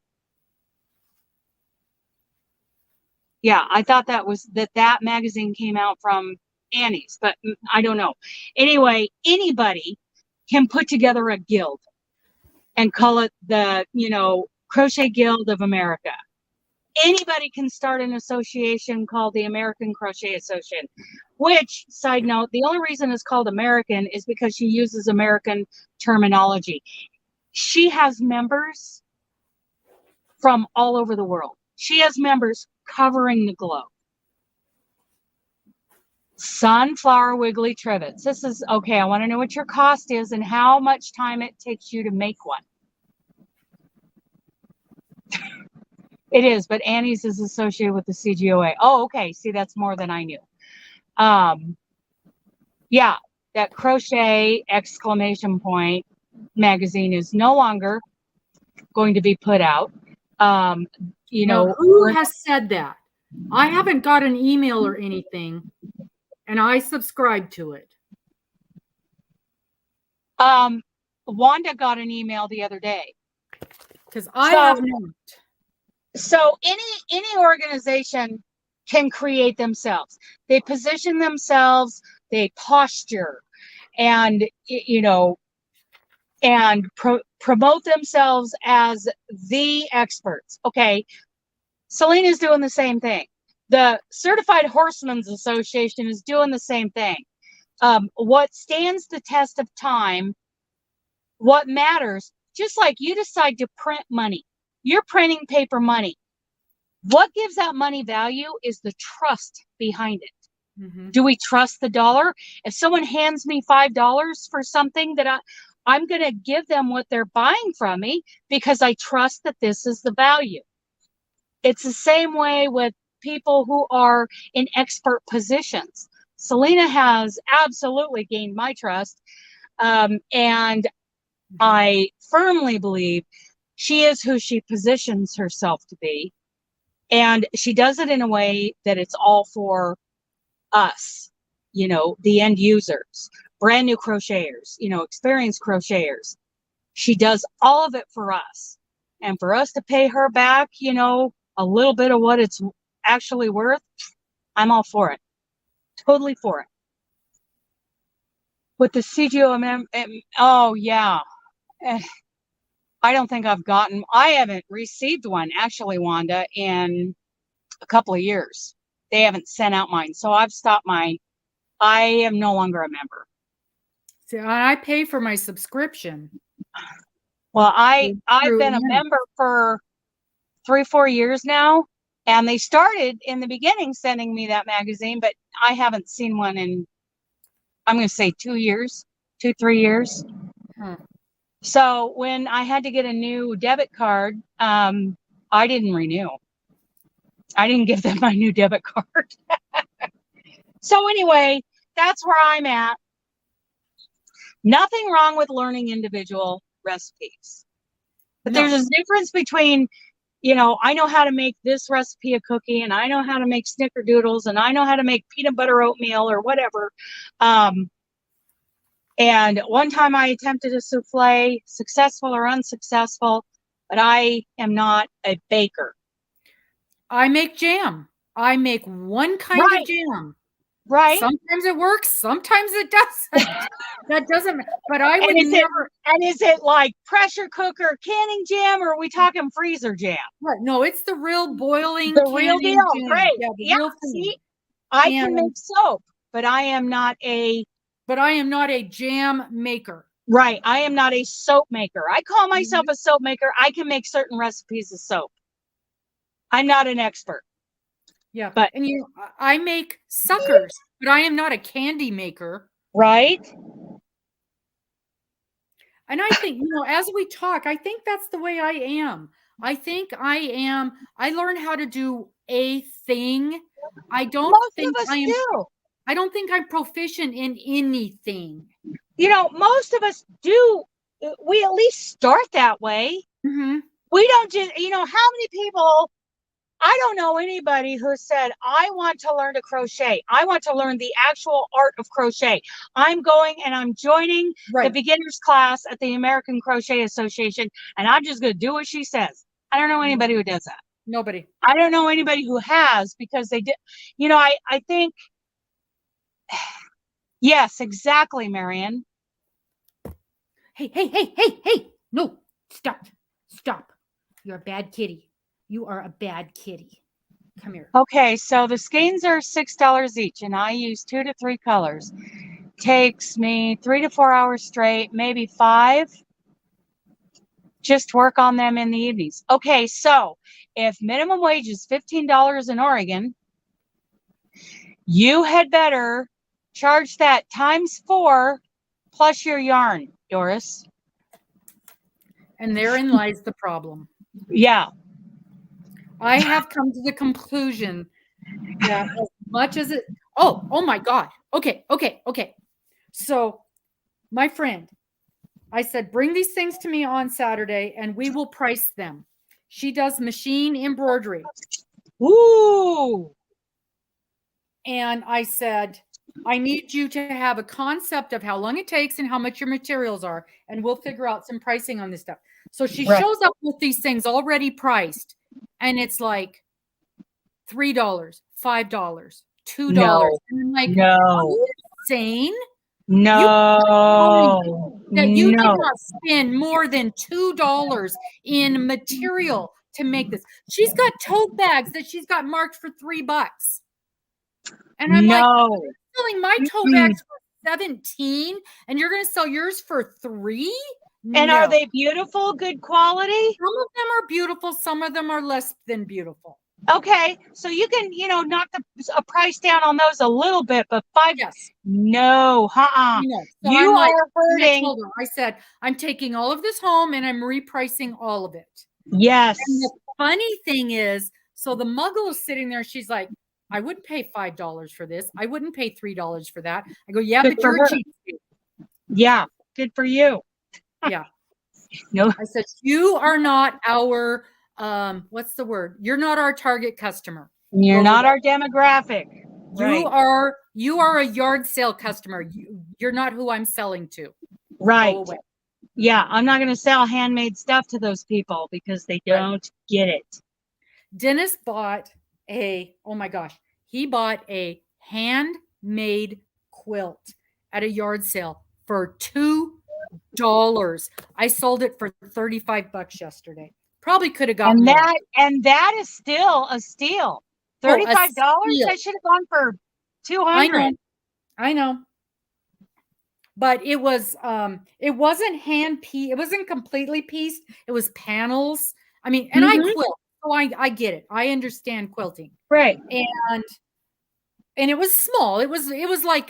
Yeah, I thought that was that magazine came out from Annie's, but I don't know. Anyway, anybody can put together a guild and call it the, Crochet Guild of America. Anybody can start an association called the American Crochet Association, which, side note, the only reason it's called American is because she uses American terminology. She has members from all over the world. She has members covering the globe. Sunflower Wiggly Trivets. This is, okay, I want to know what your cost is and how much time it takes you to make one. It is, but Annie's is associated with the CGOA. Oh, okay. See, that's more than I knew. Yeah, that crochet exclamation point magazine is no longer going to be put out.
Who has said that? I haven't got an email or anything, and I subscribe to it.
Wanda got an email the other day.
Because I have not.
So any organization can create themselves. They position themselves, they posture, and promote themselves as the experts. Okay, Salina's doing the same thing. The Certified Horsemen's Association is doing the same thing. What stands the test of time, what matters, just like you decide to print money. You're printing paper money. What gives that money value is the trust behind it. Mm-hmm. Do we trust the dollar? If someone hands me $5 for something that I'm going to give them what they're buying from me because I trust that this is the value. It's the same way with people who are in expert positions. Salina has absolutely gained my trust. And I firmly believe she is who she positions herself to be. And she does it in a way that it's all for us, the end users, brand new crocheters, experienced crocheters. She does all of it for us. And for us to pay her back, a little bit of what it's actually worth, I'm all for it. Totally for it. With the CGOM, oh, yeah. I don't think I haven't received one, actually, Wanda, in a couple of years. They haven't sent out mine. So I've stopped I am no longer a member.
See, I pay for my subscription.
Well, I've been a member for 3-4 years now. And they started in the beginning sending me that magazine, but I haven't seen one in, I'm going to say 2 years, 2-3 years. So when I had to get a new debit card, I didn't renew. I didn't give them my new debit card. So anyway, that's where I'm at. Nothing wrong with learning individual recipes. But
No.
there's a difference between, I know how to make this recipe of cookie, and I know how to make snickerdoodles, and I know how to make peanut butter oatmeal or whatever. And one time I attempted a souffle, successful or unsuccessful, but I am not a baker.
I make jam. I make one kind of jam.
Right.
Sometimes it works. Sometimes it doesn't. That doesn't. But I would never.
And is it like pressure cooker canning jam, or are we talking freezer jam?
What? No, it's the real boiling.
The real deal.
Jam.
Right.
Yeah, real thing.
See, I can make soap, but I am not a
jam maker.
Right. I am not a soap maker. I call myself a soap maker. I can make certain recipes of soap. I'm not an expert.
Yeah. But I make suckers, but I am not a candy maker.
Right.
And I think, as we talk, I think that's the way I am. I think I learn how to do a thing. I don't think I'm proficient in anything.
Most of us do. We at least start that way.
Mm-hmm.
We don't just, how many people, I don't know anybody who said, I want to learn to crochet. I want to learn the actual art of crochet. I'm going and I'm joining the beginner's class at the American Crochet Association, and I'm just going to do what she says. I don't know anybody who does that.
Nobody.
I don't know anybody who has, because they did. I think, yes, exactly, Marion.
Hey. No, stop. You're a bad kitty. You are a bad kitty. Come here.
Okay, so the skeins are $6 each, and I use 2 to 3 colors. Takes me 3 to 4 hours straight, maybe 5. Just work on them in the evenings. Okay, so if minimum wage is $15 in Oregon, you had better charge that times 4 plus your yarn, Doris.
And therein lies the problem.
Yeah.
I have come to the conclusion that as much as it, oh my God. Okay. So my friend, I said, bring these things to me on Saturday and we will price them. She does machine embroidery.
Ooh.
And I said, I need you to have a concept of how long it takes and how much your materials are, and we'll figure out some pricing on this stuff. So she shows up with these things already priced, and it's like $3, $5, $2.
No.
And I'm like,
no.
Are you insane?
No.
You did not spend more than $2 in material to make this. She's got tote bags that she's got marked for $3. And I'm like, you're selling my tote bags for $17 and you're going to sell yours for $3?
And are they beautiful, good quality?
Some of them are beautiful. Some of them are less than beautiful.
Okay. So you can, knock a price down on those a little bit, but $5.
Yes.
No.
So
you are hurting.
I said, I'm taking all of this home and I'm repricing all of it.
Yes.
And the funny thing is, so the muggle is sitting there. She's like, I wouldn't pay $5 for this. I wouldn't pay $3 for that. I go, yeah, but you're cheap.
Yeah, good for you.
Yeah.
No.
I said, you are not our, what's the word? You're not our target customer.
You're not our demographic.
You are a yard sale customer. You're not who I'm selling to.
Right. Yeah, I'm not going to sell handmade stuff to those people because they don't get it. Dennis
bought he bought a handmade quilt at a yard sale for $2. I sold it for $35 yesterday. Probably could have gotten more.
That is still a steal. $35? I should have gone for $200.
I know. But it was it wasn't it wasn't completely pieced. It was panels. I mean, and I quilt. So I get it. I understand quilting.
Right.
And it was small. It was like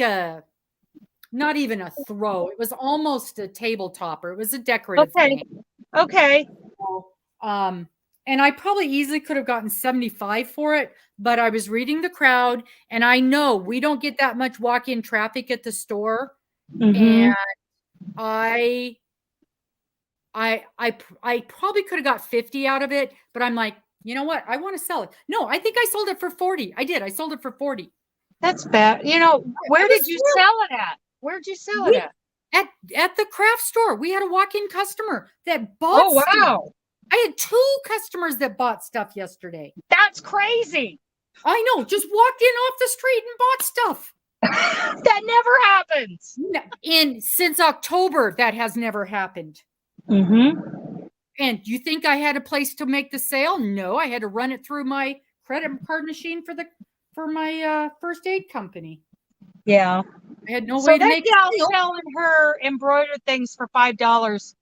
not even a throw. It was almost a table topper. It was a decorative thing.
Okay.
So, And I probably easily could have gotten 75 for it, but I was reading the crowd, and I know we don't get that much walk-in traffic at the store.
Mm-hmm.
And I probably could have got 50 out of it, but I'm like, you know what? I want to sell it. No, I think I sold it for 40. I did. I sold it for 40.
That's bad. You know, where did you sell it at? Where'd you sell it at?
At the craft store. We had a walk-in customer that bought.
Oh, wow.
Stuff. I had 2 customers that bought stuff yesterday.
That's crazy.
I know. Just walked in off the street and bought stuff.
That never happens.
Since October, that has never happened.
Mm-hmm.
And you think I had a place to make the sale? No, I had to run it through my credit card machine for my first aid company.
Yeah.
I had no way to make
it. Selling her embroidered things for $5.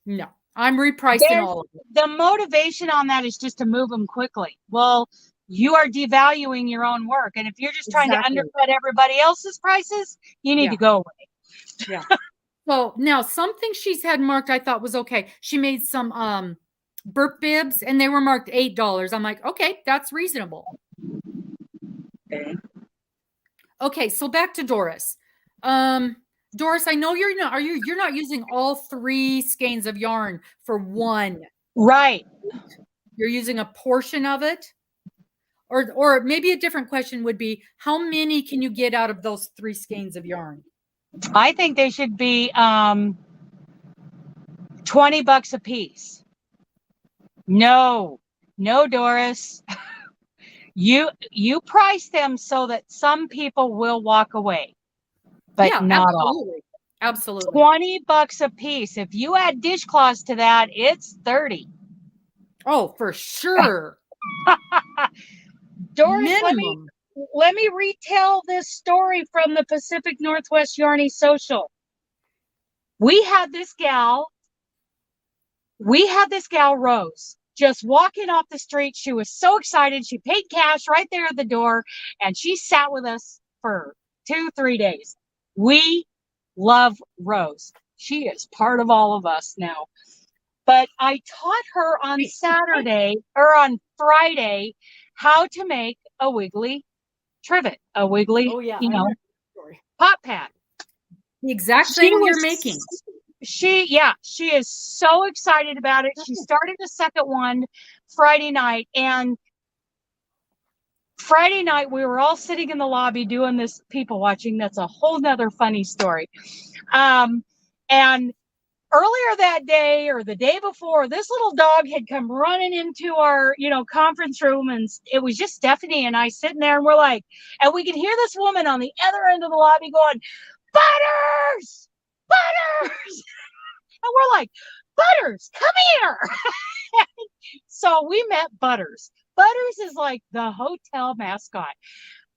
No, I'm repricing all of it.
The motivation on that is just to move them quickly. Well, you are devaluing your own work. And if you're just trying to undercut everybody else's prices, you need to go away.
Yeah. So now something she's had marked I thought was okay. She made some burp bibs and they were marked $8. I'm like, okay, that's reasonable. Okay, so back to Doris. Doris, I know you're not using all 3 skeins of yarn for one.
Right.
You're using a portion of it. Or maybe a different question would be, how many can you get out of those 3 skeins of yarn?
I think they should be $20 a piece. No, Doris. You price them so that some people will walk away, but not all.
Absolutely.
$20 a piece. If you add dishcloths to that, it's 30.
Oh, for sure.
Doris, let me retell this story from the Pacific Northwest Yarny Social. We had this gal, Rose, just walking off the street. She was so excited. She paid cash right there at the door, and she sat with us for 2-3 days. We love Rose. She is part of all of us now. But I taught her on Saturday or on Friday how to make a wiggly trivet, a wiggly, pot pad.
The exact thing you're making.
She is so excited about it. She started the second one Friday night, and Friday night we were all sitting in the lobby doing this people watching. That's a whole nother funny story. And earlier that day or the day before, this little dog had come running into our, conference room, and it was just Stephanie and I sitting there, and we're like, and we could hear this woman on the other end of the lobby going, Butters! Butters! And we're like, Butters, come here! So we met Butters. Butters is like the hotel mascot.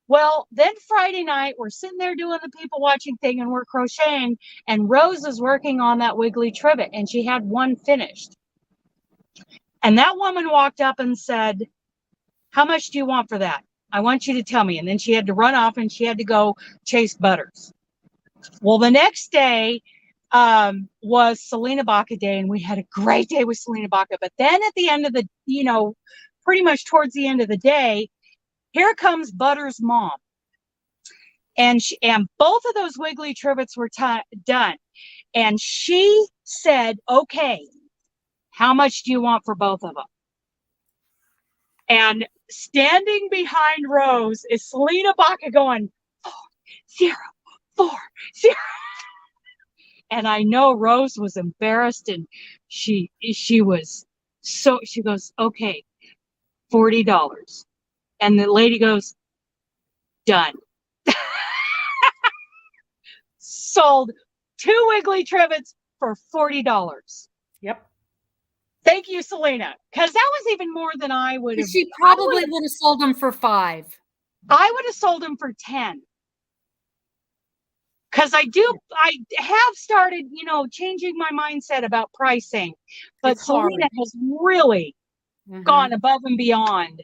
Well, then Friday night, we're sitting there doing the people watching thing, and we're crocheting, and Rose is working on that wiggly trivet, and she had one finished. And that woman walked up and said, how much do you want for that? I want you to tell me. And then she had to run off, and she had to go chase Butters. Well, the next day was Salina Baca Day, and we had a great day with Salina Baca. But then at the end of the, pretty much towards the end of the day, here comes Butters' mom. And both of those wiggly trivets were done. And she said, okay, how much do you want for both of them? And standing behind Rose is Salina Baca going, 4, 0, 4, 0. And I know Rose was embarrassed, and she was so, she goes, okay, $40. And the lady goes, done. Sold 2 wiggly trivets for $40.
Yep.
Thank you, Salina. Because that was even more than I would have.
She probably would have sold them for 5.
I would have sold them for 10. Because I have started, changing my mindset about pricing. But Salina has really gone above and beyond.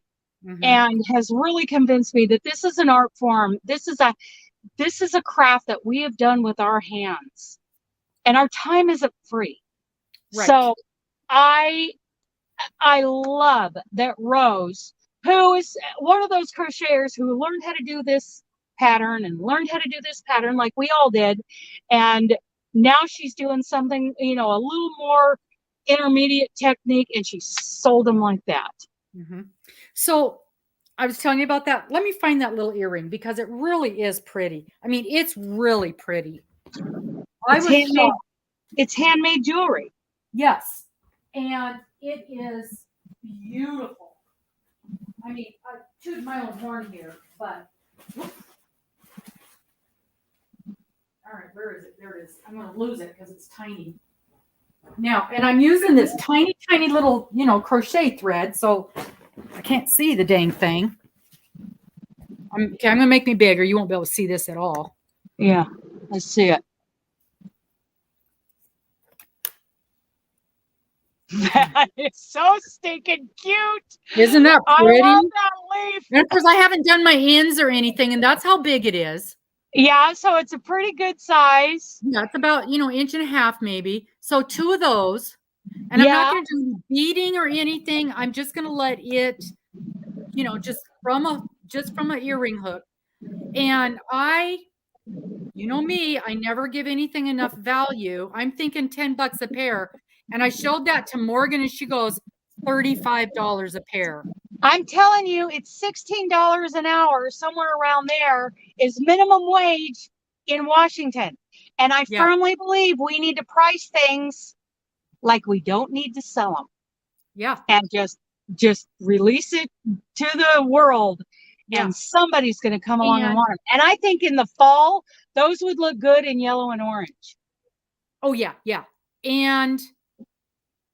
And has really convinced me that this is an art form. This is a craft that we have done with our hands, and our time isn't free. Right. So I I love that Rose, who is one of those crocheters who learned how to do this pattern and learned how to do this pattern like we all did. And now she's doing something, a little more intermediate technique, and she sold them like that.
Mm-hmm. So I was telling you about that. Let me find that little earring because it really is pretty. I mean, it's really pretty.
It's handmade jewelry.
Yes. And it is beautiful. I mean, I toot my own horn here, but whoops. All right, where is it? There it is. I'm going to lose it because it's tiny. Now, and I'm using this tiny, tiny little, crochet thread, so I can't see the dang thing. I'm going to make me bigger. You won't be able to see this at all.
Yeah, I see it. That is so stinking cute.
Isn't that pretty?
I love that leaf.
And of course, I haven't done my ends or anything, and that's how big it is.
Yeah, so it's a pretty good size.
Yeah, it's about, inch and a half maybe. So 2 of those. And I'm not going to do beading or anything. I'm just going to let it, just from an earring hook. And you know me, I never give anything enough value. I'm thinking $10 a pair. And I showed that to Morgan and she goes, $35 a pair.
I'm telling you, it's $16 an hour, somewhere around there is minimum wage in Washington. And I firmly believe we need to price things like we don't need to sell them.
Yeah.
And just release it to the world. Yeah. And somebody's going to come along and want them. And I think in the fall, those would look good in yellow and orange.
Oh, yeah. Yeah. And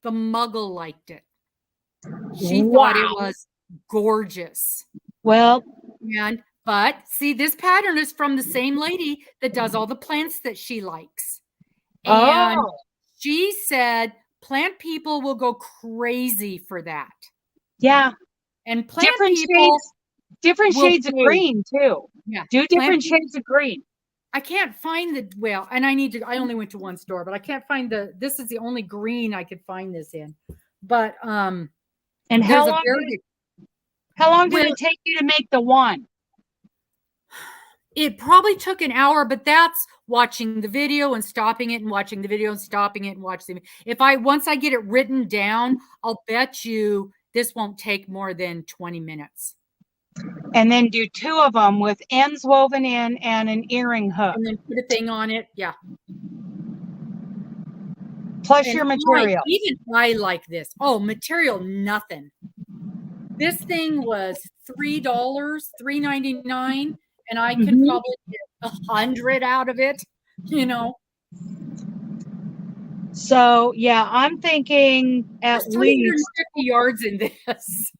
the muggle liked it. She thought it was gorgeous.
Well,
but see, this pattern is from the same lady that does all the plants that she likes. And she said plant people will go crazy for that.
Yeah.
And plant
different shades of green too.
Yeah.
Do different shades of green.
I can't find and I only went to one store, but I can't find this is the only green I could find this in. But
and how long did it take you to make the one?
It probably took an hour, but that's watching the video and stopping it and watching the video and stopping it and watching it. Once I get it written down, I'll bet you this won't take more than 20 minutes.
And then do 2 of them with ends woven in and an earring hook.
And then put a thing on it. Yeah.
Plus your material.
Even I like this. Oh, material, nothing. This thing was $3, $3.99, and I could probably get 100 out of it,
So yeah, I'm thinking at least
350 yards in this.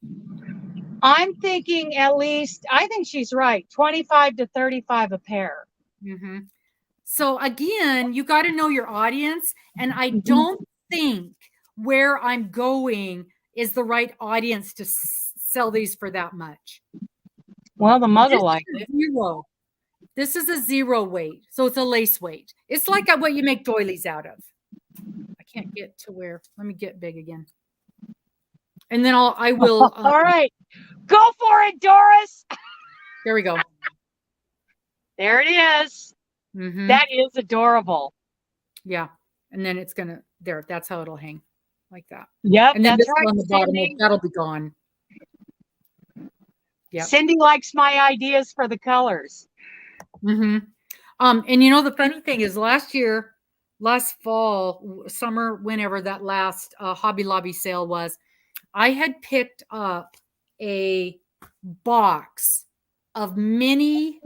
I'm thinking at least, I think she's right, 25 to 35 a pair.
Mm-hmm. So again, you got to know your audience. And I don't think where I'm going is the right audience to sell these for that much.
Well, the mother liked it.
Zero. This is a 0 weight. So it's a lace weight. It's like what you make doilies out of. I can't get to where. Let me get big again. And then I will.
All right. Go for it, Doris.
There we go.
There it is. Mm-hmm. That is adorable.
Yeah. And then it's going to, that's how it'll hang like that.
Yep.
And then this on the bottom, that'll be gone.
Yeah. Cindy likes my ideas for the colors.
Mm-hmm. And the funny thing is last fall, summer, whenever that last Hobby Lobby sale was, I had picked up a box of mini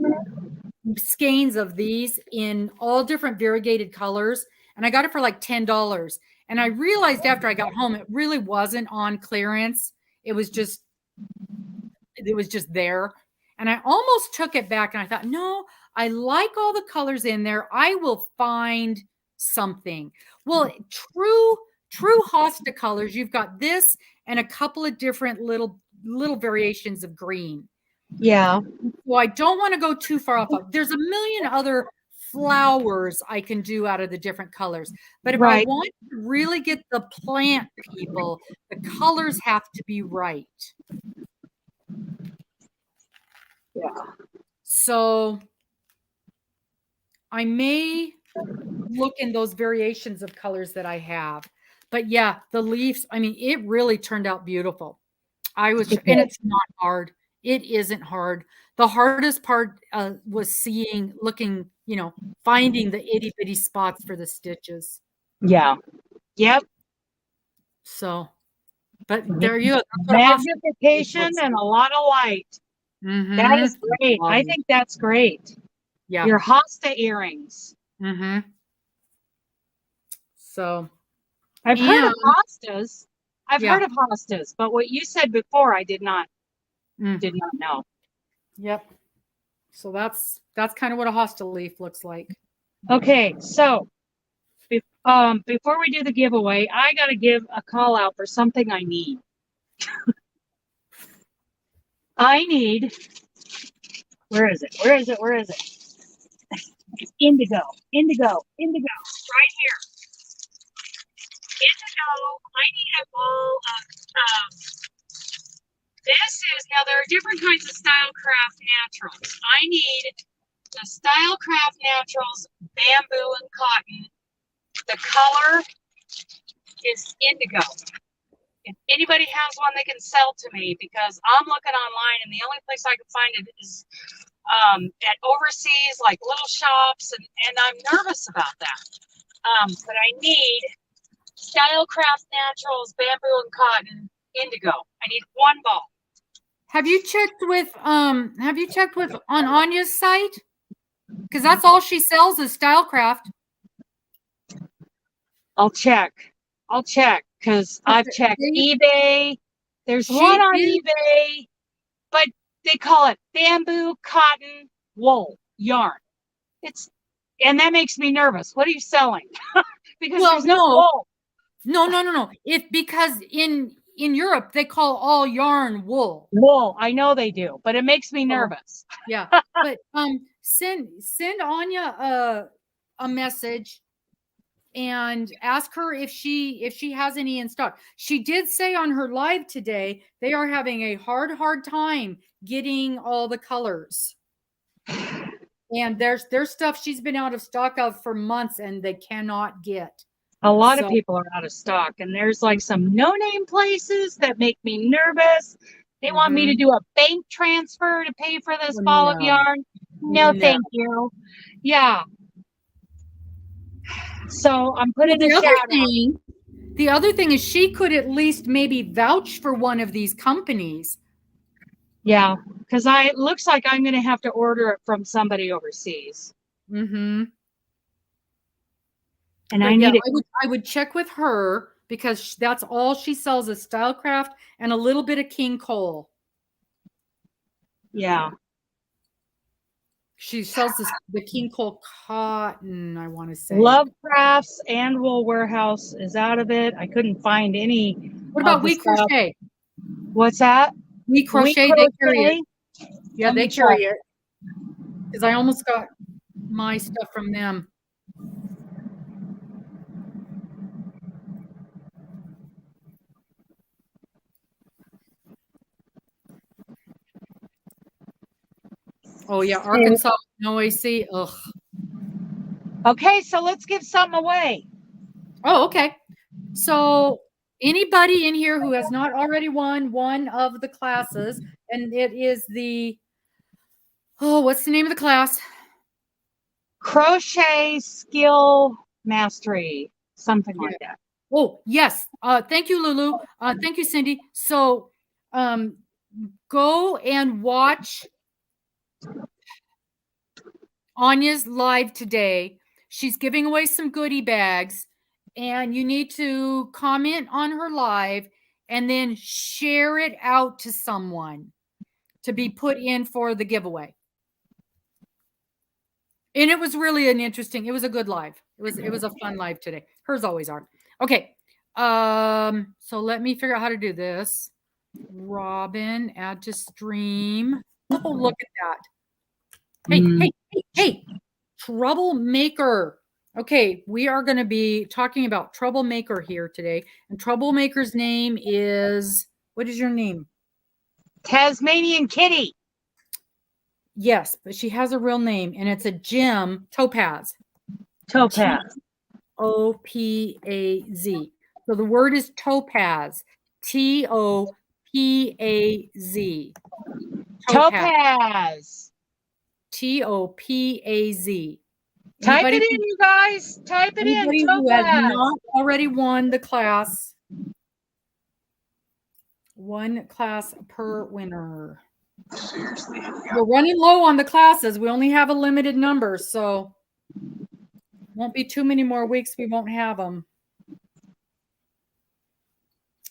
skeins of these in all different variegated colors. And I got it for like $10. And I realized after I got home, it really wasn't on clearance. It was just there. And I almost took it back and I thought, no, I like all the colors in there. I will find something. Well, true hosta colors. You've got this and a couple of different little variations of green.
Yeah.
Well, I don't want to go too far off. There's a million other flowers I can do out of the different colors. But if I
Right.
want to really get the plant people, the colors have to be right.
Yeah.
So I may look in those variations of colors that I have. But yeah, the leaves, I mean, it really turned out beautiful. And it's not hard. It isn't hard. The hardest part was looking, finding the itty bitty spots for the stitches.
Yeah. Yep.
So, but there you go.
Magnification and a lot of light.
Mm-hmm.
That is great. I think that's great.
Yeah.
Your hosta earrings.
Mm-hmm. So
I've heard of hostas. I've heard of hostas, but what you said before, I did not know.
Yep. So that's kind of what a hosta leaf looks like.
Okay, so before we do the giveaway, I got to give a call out for something I need. I need, where is it? Indigo, right here. Indigo, I need a bowl of, now there are different kinds of Stylecraft Naturals. I need the Stylecraft Naturals Bamboo and Cotton. The color is indigo. If anybody has one, they can sell to me because I'm looking online and the only place I can find it is at overseas, like little shops, and I'm nervous about that. But I need Stylecraft Naturals Bamboo and Cotton Indigo. I need one ball.
Have you checked with on Anya's site? Because that's all she sells is Stylecraft.
I'll check because I've checked eBay. There's one on eBay, but they call it bamboo, cotton, wool, yarn. And that makes me nervous. What are you selling? Because there's no wool.
No. Because in Europe they call all yarn wool.
Wool, I know they do, but it makes me nervous.
Yeah, but send Anya a message and ask her if she has any in stock. She did say on her live today they are having a hard time getting all the colors. And there's stuff she's been out of stock of for months and they cannot get.
A lot of people are out of stock, and there's like some no-name places that make me nervous. They want me to do a bank transfer to pay for this ball of yarn. No, thank you. Yeah. So I'm putting the
other thing is she could at least maybe vouch for one of these companies.
Yeah, because it looks like I'm going to have to order it from somebody overseas.
Mm-hmm.
And
I would check with her because that's all she sells is Stylecraft and a little bit of King Cole.
Yeah.
She sells the King Cole cotton, I want to say.
Love Crafts and Wool Warehouse is out of it. I couldn't find any.
What about We Crochet?
What's that?
We Crochet, they carry it. Yeah, they carry it. Because I almost got my stuff from them. Oh yeah, Arkansas, no AC. Ugh.
Okay, so let's give something away.
Oh, okay. So anybody in here who has not already won one of the classes, and it is what's the name of the class?
Crochet Skill Mastery, something like that.
Oh, yes. Thank you, Lulu. Thank you, Cindy. So go and watch Anya's live today. She's giving away some goodie bags, and you need to comment on her live and then share it out to someone to be put in for the giveaway. And it was really it was a good live. It was a fun live today. Hers always are. Okay. So let me figure out how to do this. Robbin, add to stream. Oh, look at that. Hey. Troublemaker. Okay, we are going to be talking about Troublemaker here today. And Troublemaker's name is, what is your name?
Tasmanian Kitty.
Yes, but she has a real name, and it's a gem, Topaz.
Topaz.
Topaz. So the word is topaz. Topaz.
Topaz.
Topaz.
Type it in, you guys. Type it in.
Anybody who has not already won the class, one class per winner. We're running low on the classes. We only have a limited number, so won't be too many more weeks. We won't have them.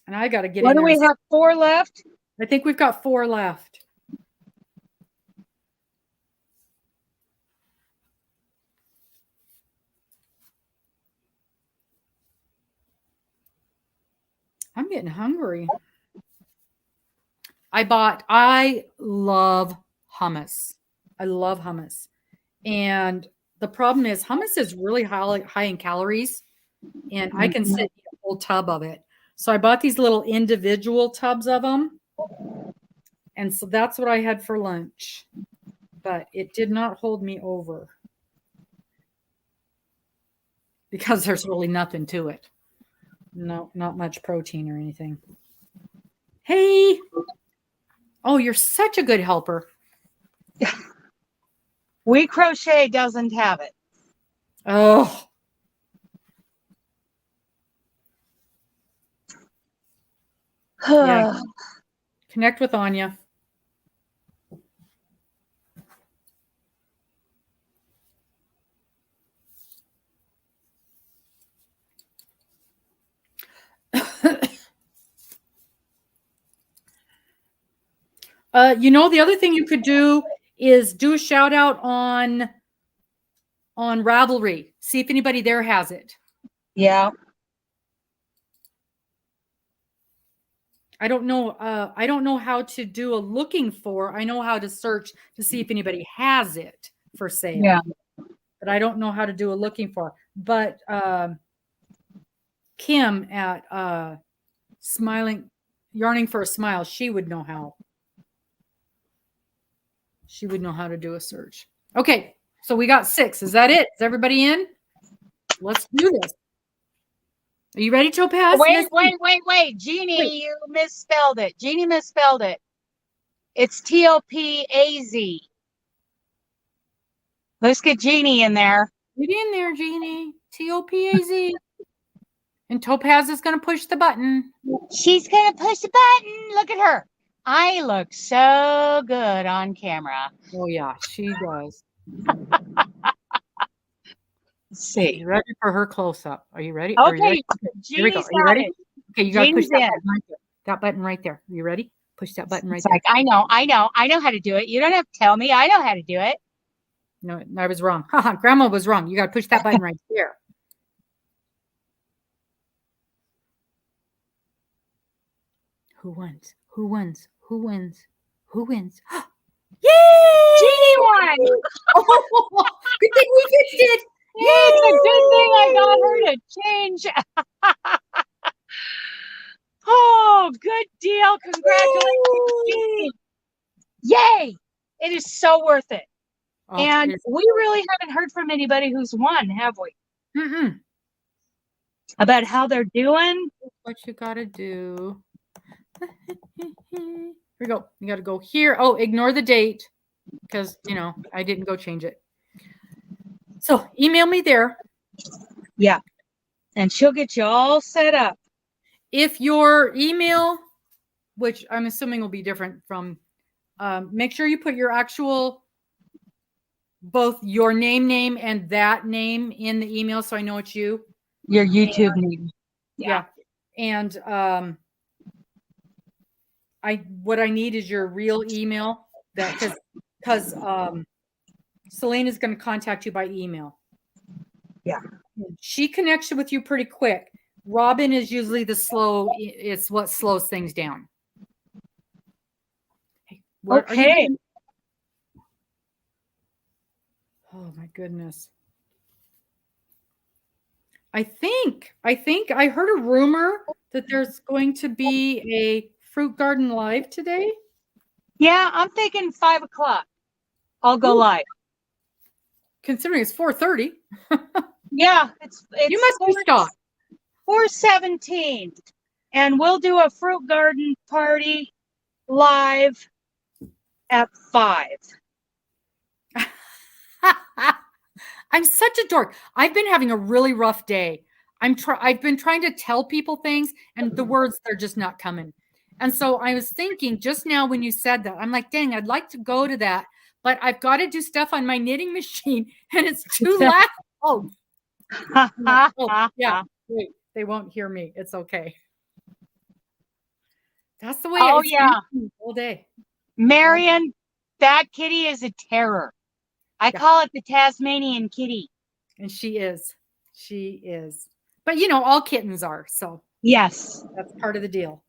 And I got to get in there.
What do we have? 4 left?
I think we've got 4 left. I'm getting hungry. I love hummus. I love hummus. And the problem is hummus is really high in calories, and I can sit a whole tub of it. So I bought these little individual tubs of them. And so that's what I had for lunch. But it did not hold me over because there's really nothing to it. No, not much protein or anything. Hey. Oh, you're such a good helper.
We Crochet doesn't have it.
Oh. Yeah. Connect with Anya. The other thing you could do is do a shout out on Ravelry. See if anybody there has it.
Yeah.
I don't know how to do a looking for. I know how to search to see if anybody has it for sale.
Yeah.
But I don't know how to do a looking for. But Kim at Yarning for a Smile, she would know how. She would know how to do a search. Okay, so we got 6. Is that it? Is everybody in? Let's do this. Are you ready, Topaz?
Wait. Jeannie, you misspelled it. Jeannie misspelled it. It's Topaz. Let's get Jeannie in there.
Get in there, Jeannie. Topaz. And Topaz is going to push the button.
She's going to push the button. Look at her. I look so good on camera.
Oh, yeah, she does.
Let's see.
You ready for her close-up? Are you ready?
Okay.
Here we go. Are you ready? Okay, you got to push that button right there. That button right there. Are you ready? Push that button right there.
Like, I know how to do it. You don't have to tell me. I know how to do it.
No, I was wrong. Haha, Grandma was wrong. You got to push that button right there. Who wins? Who wins? Who wins? Who wins? Yay!
Jeannie won!
Oh, good thing we fixed it.
Yay! It's a good thing I got her to change. Oh, good deal. Congratulations, Jeannie. Yay! It is so worth it. Oh, and we really haven't heard from anybody who's won, have we?
Mm-mm.
About how they're doing?
What you got to do. Here we go. You got to go here. Oh, ignore the date because, I didn't go change it. So email me there.
Yeah. And she'll get you all set up.
If your email, which I'm assuming will be different from, make sure you put your actual, both your name and that name in the email so I know it's you.
Your YouTube name.
Yeah. And what I need is your real email, that because Salina's going to contact you by email.
Yeah.
She connects with you pretty quick. Robbin is usually it's what slows things down.
Okay.
Oh my goodness. I think I heard a rumor that there's going to be a fruit garden live today.
Yeah, I'm thinking 5 o'clock. I'll go live.
Considering it's 4:30.
Yeah, it's
You must be stocked.
4:17, and we'll do a fruit garden party live at 5.
I'm such a dork. I've been having a really rough day. I've been trying to tell people things, and the words, they're just not coming. And so I was thinking just now when you said that, I'm like, dang, I'd like to go to that, but I've got to do stuff on my knitting machine, and it's too loud. Oh, yeah. Wait, they won't hear me. It's okay. That's the way it's been all day.
Marion, that kitty is a terror. I call it the Tasmanian kitty.
And she is. She is. But all kittens are. So
yes,
that's part of the deal.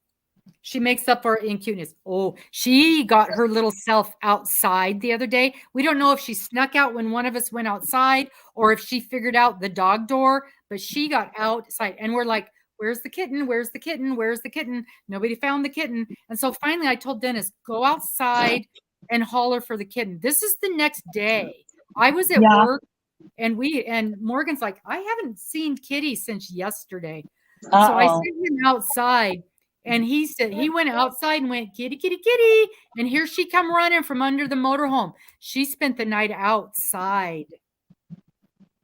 She makes up for it in cuteness. Oh, she got her little self outside the other day. We don't know if she snuck out when one of us went outside or if she figured out the dog door, but she got outside and we're like, where's the kitten? Where's the kitten? Where's the kitten? Nobody found the kitten. And so finally I told Dennis, go outside and holler for the kitten. This is the next day. I was at work and Morgan's like, I haven't seen Kitty since yesterday. So I sent him outside. And he said he went outside and went, kitty, kitty, kitty. And here she come running from under the motorhome. She spent the night outside.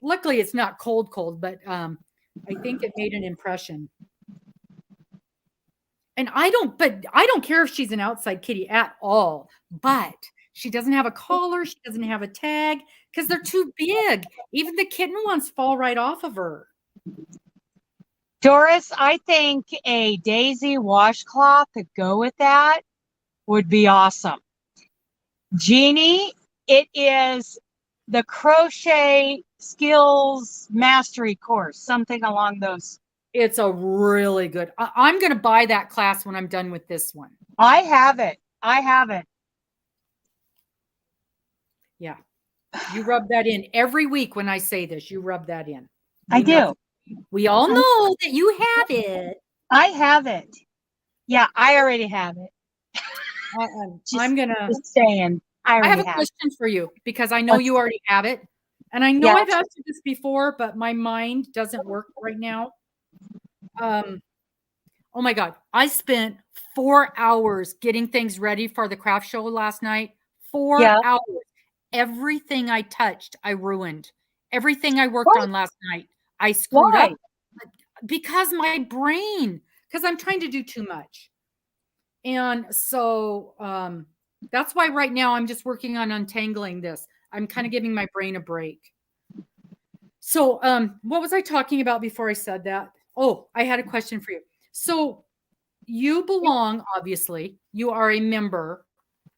Luckily, it's not cold, but I think it made an impression. And I don't care if she's an outside kitty at all. But she doesn't have a collar. She doesn't have a tag because they're too big. Even the kitten ones fall right off of her.
Doris, I think a daisy washcloth to go with that would be awesome. Jeannie, it is the crochet skills mastery course, something along those.
It's a really good. I'm going to buy that class when I'm done with this one.
I have it.
Yeah. You rub that in every week when I say this. You rub that in.
I do.
We all know that you have it.
I have it. Yeah, I already have it.
I'm going to.
Just saying.
I have a question for you because I know you already have it. And I know I've asked you this before, but my mind doesn't work right now. Oh my God. I spent 4 hours getting things ready for the craft show last night. 4 hours. Everything I touched, I ruined. Everything I worked on last night, I screwed up because my brain, because I'm trying to do too much. And so that's why right now I'm just working on untangling this. I'm kind of giving my brain a break. So what was I talking about before I said that? Oh, I had a question for you. So you belong, obviously, you are a member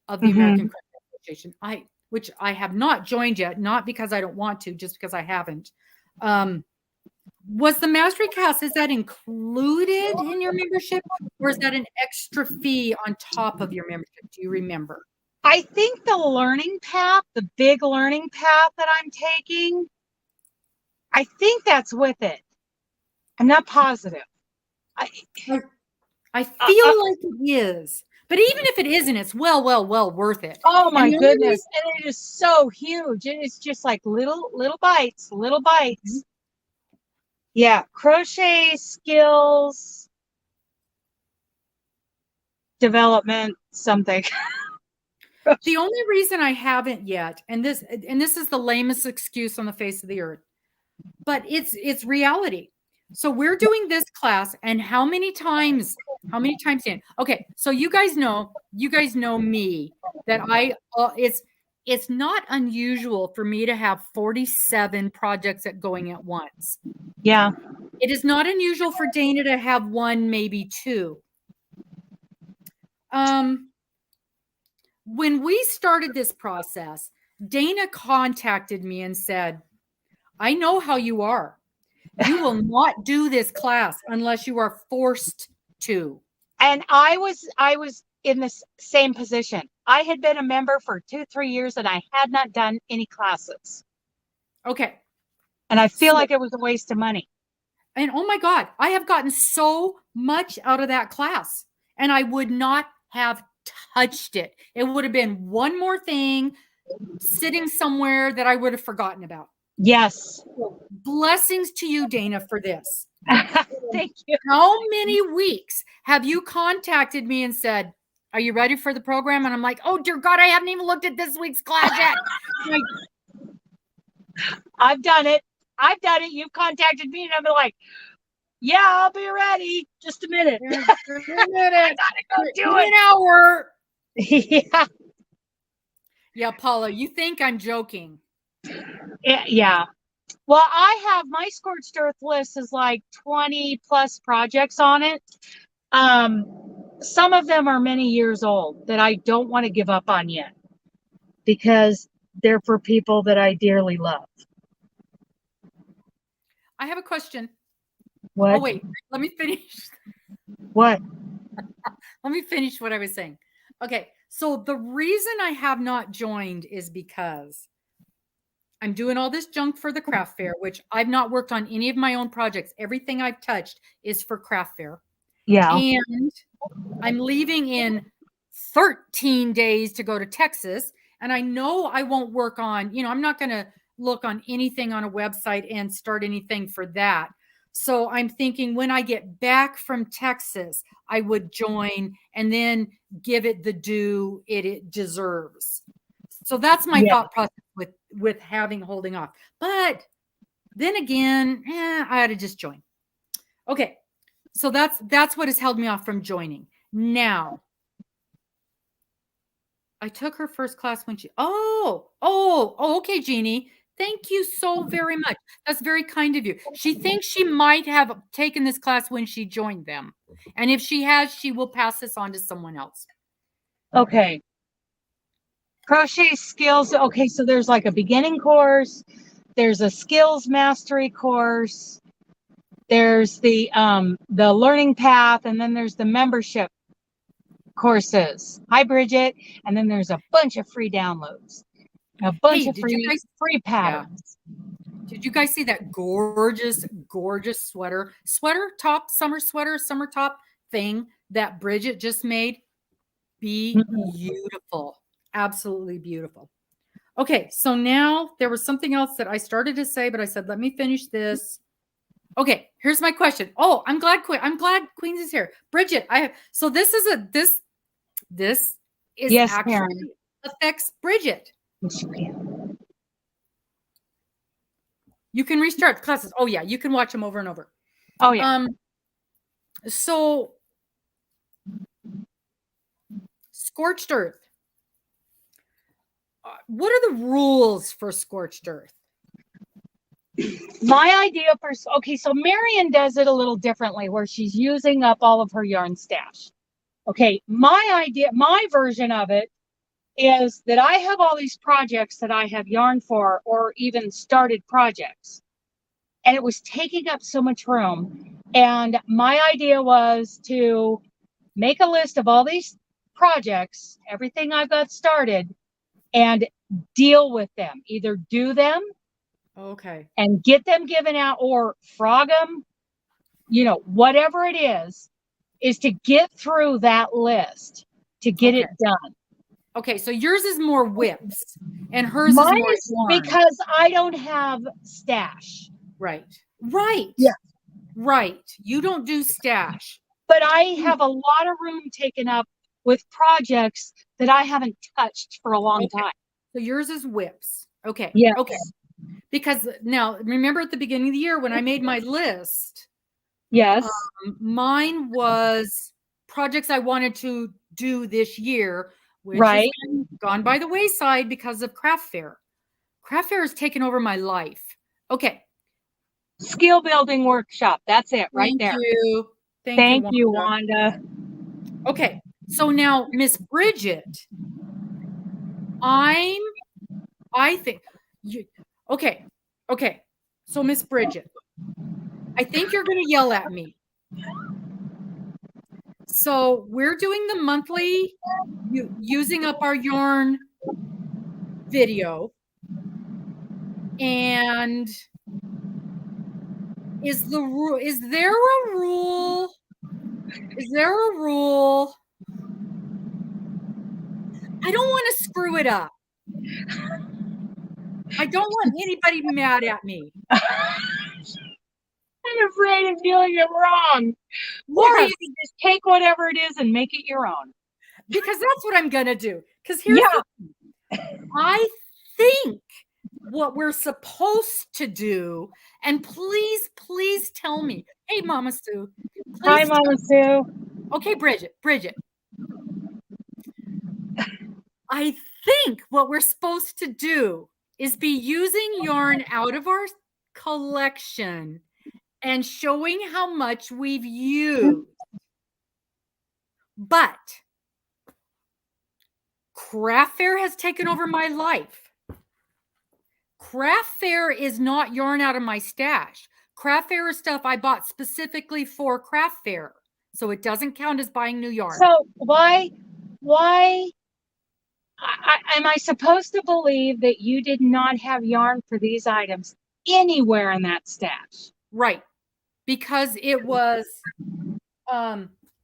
of the American Crochet Association, which I have not joined yet, not because I don't want to, just because I haven't. Was the mastery class, is that included in your membership or is that an extra fee on top of your membership? Do you remember?
I think the learning path, the big learning path that I'm taking, I think that's with it. I'm not positive.
I feel like it is. But even if it isn't, it's well worth it.
Oh my goodness. And it is so huge. And it's just like little bites. Yeah. Crochet skills development something.
The only reason I haven't yet, and this is the lamest excuse on the face of the earth, but it's reality. So we're doing this class, and how many times, Dan? Okay, so you guys know me that it's not unusual for me to have 47 projects going at once.
Yeah.
It is not unusual for Dana to have 1, maybe 2. When we started this process, Dana contacted me and said, I know how you are. You will not do this class unless you are forced to.
And I was in this same position. I had been a member for 2-3 years and I had not done any classes.
Okay.
And I feel like it was a waste of money.
And oh my God, I have gotten so much out of that class, and I would not have touched it. It would have been one more thing sitting somewhere that I would have forgotten about.
Yes.
Blessings to you, Dana, for this.
Thank you.
How many weeks have you contacted me and said, are you ready for the program? And I'm like, oh, dear God, I haven't even looked at this week's class yet. Like,
I've done it. You've contacted me and I'm like, yeah, I'll be ready. Just a minute.
Just a minute.
I gotta go do
it. An hour.
Yeah.
Yeah, Paula, you think I'm joking.
Yeah. Well, I have my scorched earth list is like 20 plus projects on it. Some of them are many years old that I don't want to give up on yet because they're for people that I dearly love.
I have a question.
What?
Oh, wait, let me finish.
What?
Let me finish what I was saying. Okay, so the reason I have not joined is because I'm doing all this junk for the craft fair, which I've not worked on any of my own projects. Everything I've touched is for craft fair.
Yeah.
And I'm leaving in 13 days to go to Texas. And I know I won't work on, I'm not going to look on anything on a website and start anything for that. So I'm thinking when I get back from Texas, I would join and then give it the due it deserves. So that's my thought process with holding off. But then again, I ought to just join. Okay. So that's what has held me off from joining. Now, I took her first class when she, okay, Jeannie. Thank you so very much. That's very kind of you. She thinks she might have taken this class when she joined them. And if she has, she will pass this on to someone else.
Okay. Crochet skills. Okay, so there's like a beginning course. There's a skills mastery course. There's the learning path, and then there's the membership courses. Hi, Bridget. And then there's a bunch of free downloads. A bunch of free patterns.
Yeah. Did you guys see that gorgeous summer top thing that Bridget just made? Beautiful. Absolutely beautiful. Okay, so now there was something else that I started to say, but I said, let me finish this. Okay, here's my question. Oh, I'm glad Queens is here. Bridget, this is actually
Karen.
affects Bridget.
Yes, you can.
You can restart classes. Oh yeah, you can watch them over and over.
Oh yeah.
So scorched earth. What are the rules for scorched earth?
My idea so Marion does it a little differently where she's using up all of her yarn stash. Okay, my version of it is that I have all these projects that I have yarn for or even started projects. And it was taking up so much room. And my idea was to make a list of all these projects, everything I've got started, and deal with them. Either do them,
okay,
and get them given out, or frog them, whatever it is to get through that list to get it done.
Okay, so yours is more whips and hers is more yarn.
Because I don't have stash.
Right.
Yeah.
Right. You don't do stash.
But I have a lot of room taken up with projects that I haven't touched for a long time.
So yours is whips. Okay.
Yeah.
Okay. Because now, remember at the beginning of the year when I made my list?
Yes.
Mine was projects I wanted to do this year, which has gone by the wayside because of craft fair. Craft fair has taken over my life. Okay.
Skill building workshop. That's it right there. Thank you, Wanda.
Okay. So now, Miss Bridget, I think you, okay. So Miss Bridget, I think you're going to yell at me. So we're doing the monthly using up our yarn video. And is there a rule? Is there a rule? I don't want to screw it up. I don't want anybody mad at me.
I'm afraid of doing it wrong. Or you can just take whatever it is and make it your own.
Because that's what I'm going to do. Because here's the thing. I think what we're supposed to do, and please tell me. Hey, Mama Sue.
Hi, Mama Sue.
Okay, Bridget. I think what we're supposed to do is be using yarn out of our collection and showing how much we've used. But craft fair has taken over my life. Craft fair is not yarn out of my stash. Craft fair is stuff I bought specifically for craft fair. So it doesn't count as buying new yarn.
So why am I supposed to believe that you did not have yarn for these items anywhere in that stash?
Right. Because it was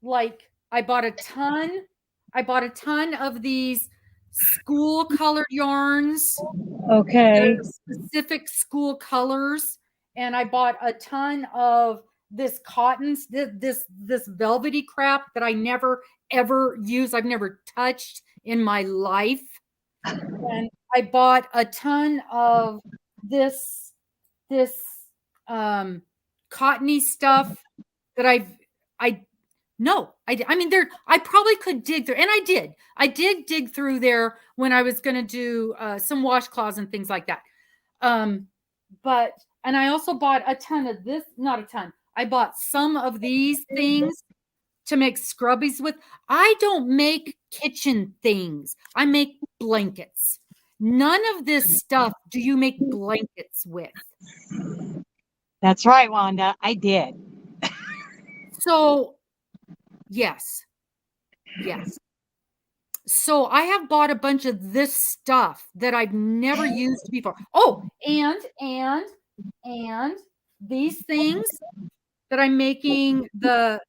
like I bought a ton of these school colored yarns.
Okay.
Specific school colors. And I bought a ton of this cottons, this velvety crap that I never ever use. I've never touched in my life. And I bought a ton of this cottony stuff that I mean, I probably could dig through, and I did dig through there when I was going to do some washcloths and things like that. And I also bought a ton of this, not a ton. I bought some of these things to make scrubbies with. I don't make kitchen things. I make blankets. None of this stuff do you make blankets with.
That's right, Wanda. I did.
So, yes. So I have bought a bunch of this stuff that I've never used before. Oh, and these things that I'm making the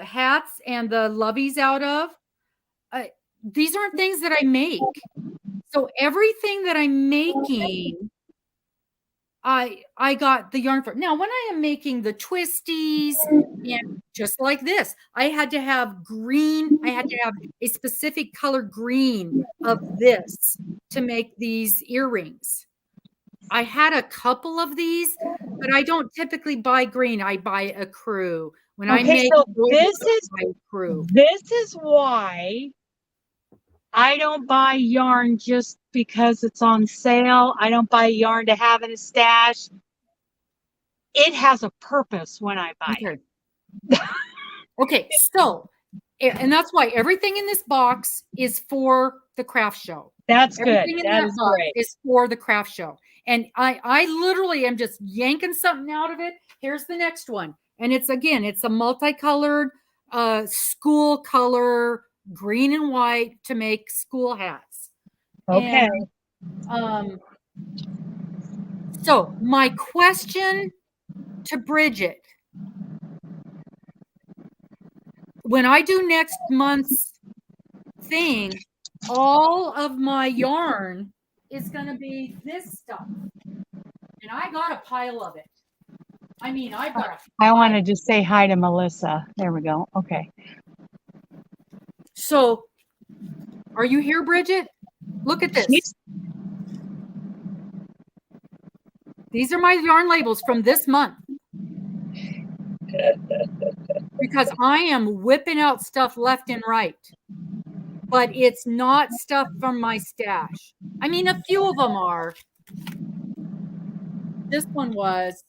hats and the loveys out of, these aren't things that I make. So everything that I'm making, I got the yarn for. Now, when I am making the twisties, and just like this, I had to have green. I had to have a specific color green of this to make these earrings. I had a couple of these, but I don't typically buy green. I buy a crew. When I make
this is why I don't buy yarn just because it's on sale. I don't buy yarn to have in a stash. It has a purpose when I buy it.
Okay, so, and that's why everything in this box is for the craft show.
That's everything good. That is great.
Is for the craft show. And I literally am just yanking something out of it. Here's the next one. And it's a multicolored school color, green and white, to make school hats.
Okay.
And, so my question to Bridget, when I do next month's thing, all of my yarn is going to be this stuff. And I got a pile of it. I mean, I've got
I want to just say hi to Melissa. There we go. Okay.
So, are you here, Bridget? Look at this. These are my yarn labels from this month. Because I am whipping out stuff left and right. But it's not stuff from my stash. I mean, a few of them are. This one was.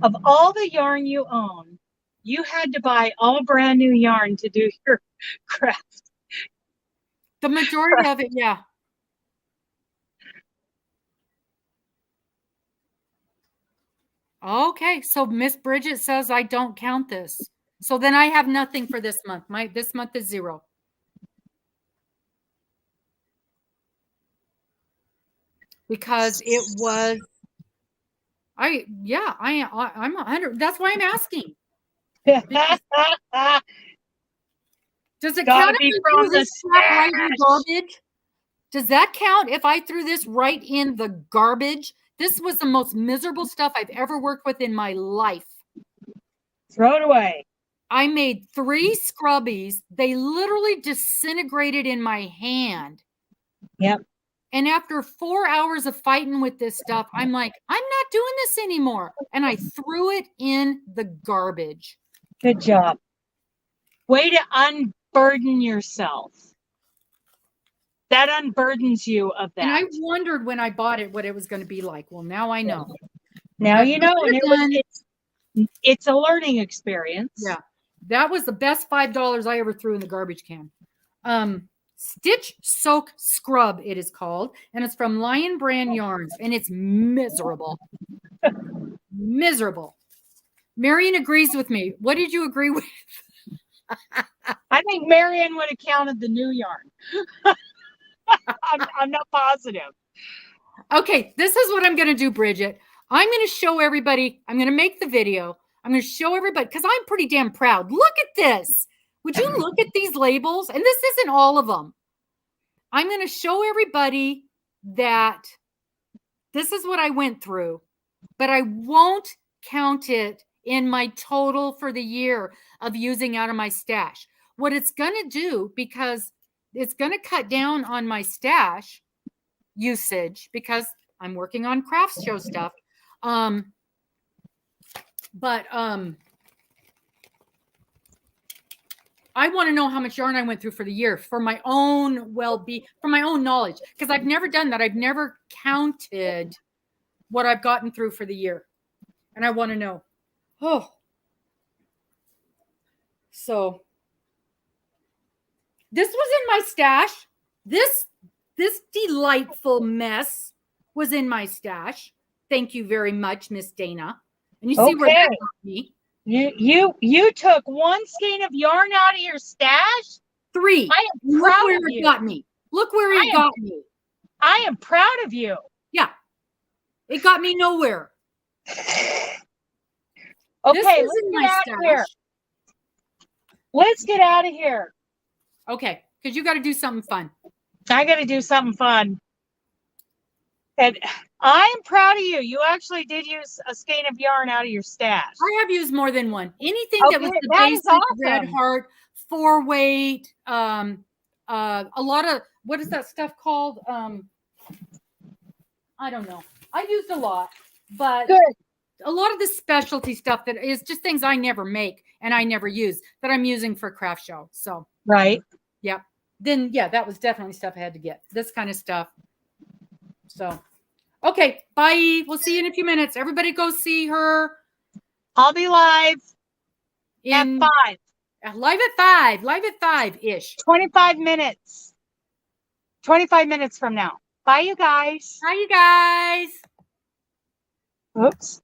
Of all the yarn you own, you had to buy all brand new yarn to do your craft.
The majority of it, yeah. Okay, so Miss Bridget says I don't count this. So then I have nothing for this month. This month is 0. because it was, I'm 100. That's why I'm asking. Does it count if I threw this crap right in the garbage? Does that count if I threw this right in the garbage? This was the most miserable stuff I've ever worked with in my life.
Throw it away.
I made 3 scrubbies. They literally disintegrated in my hand.
Yep.
And after 4 hours of fighting with this stuff, I'm like, I'm not doing this anymore. And I threw it in the garbage.
Good job. Way to unburden yourself. That unburdens you of that.
And I wondered when I bought it what it was going to be like. Well, now I know.
Now you know. And it's a learning experience.
Yeah. That was the best $5 I ever threw in the garbage can. Stitch Soak Scrub, it is called. And it's from Lion Brand Yarns. And it's miserable. Miserable. Marion agrees with me. What did you agree with?
I think Marion would have counted the new yarn. I'm not positive.
Okay, this is what I'm going to do, Bridget. I'm going to show everybody. I'm going to make the video. I'm going to show everybody because I'm pretty damn proud. Look at this. Would you look at these labels? And this isn't all of them. I'm going to show everybody that this is what I went through, but I won't count it in my total for the year of using out of my stash. What it's going to do, because it's going to cut down on my stash usage because I'm working on crafts show stuff. But I want to know how much yarn I went through for the year for my own well-being, for my own knowledge, because I've never done that. I've never counted what I've gotten through for the year. And I want to know. Oh. So this was in my stash. This delightful mess was in my stash. Thank you very much, Miss Dana. And you see where that got me.
You took 1 skein of yarn out of your stash?
3.
I am
Look
proud
where
of
it
you.
got me. Look where it got me.
I am proud of you.
Yeah. It got me nowhere.
Okay,
This
let's
was in
get
my
out
stash.
of here. Let's get out of here.
Okay, because you got to do something fun.
I got to do something fun. And I'm proud of you. You actually did use a skein of yarn out of your stash.
I have used more than one. Anything that was the
that is
basic
awesome.
red heart, 4-weight, a lot of, what is that stuff called? I don't know. I used a lot, but
Good.
A lot of the specialty stuff that is just things I never make and I never use that I'm using for craft show. So,
right.
Yeah. Then, yeah, that was definitely stuff I had to get. This kind of stuff. So, okay. Bye. We'll see you in a few minutes. Everybody go see her.
I'll be live at 5.
Live at 5-ish.
25 minutes. 25 minutes from now. Bye, you guys.
Bye, you guys.
Oops.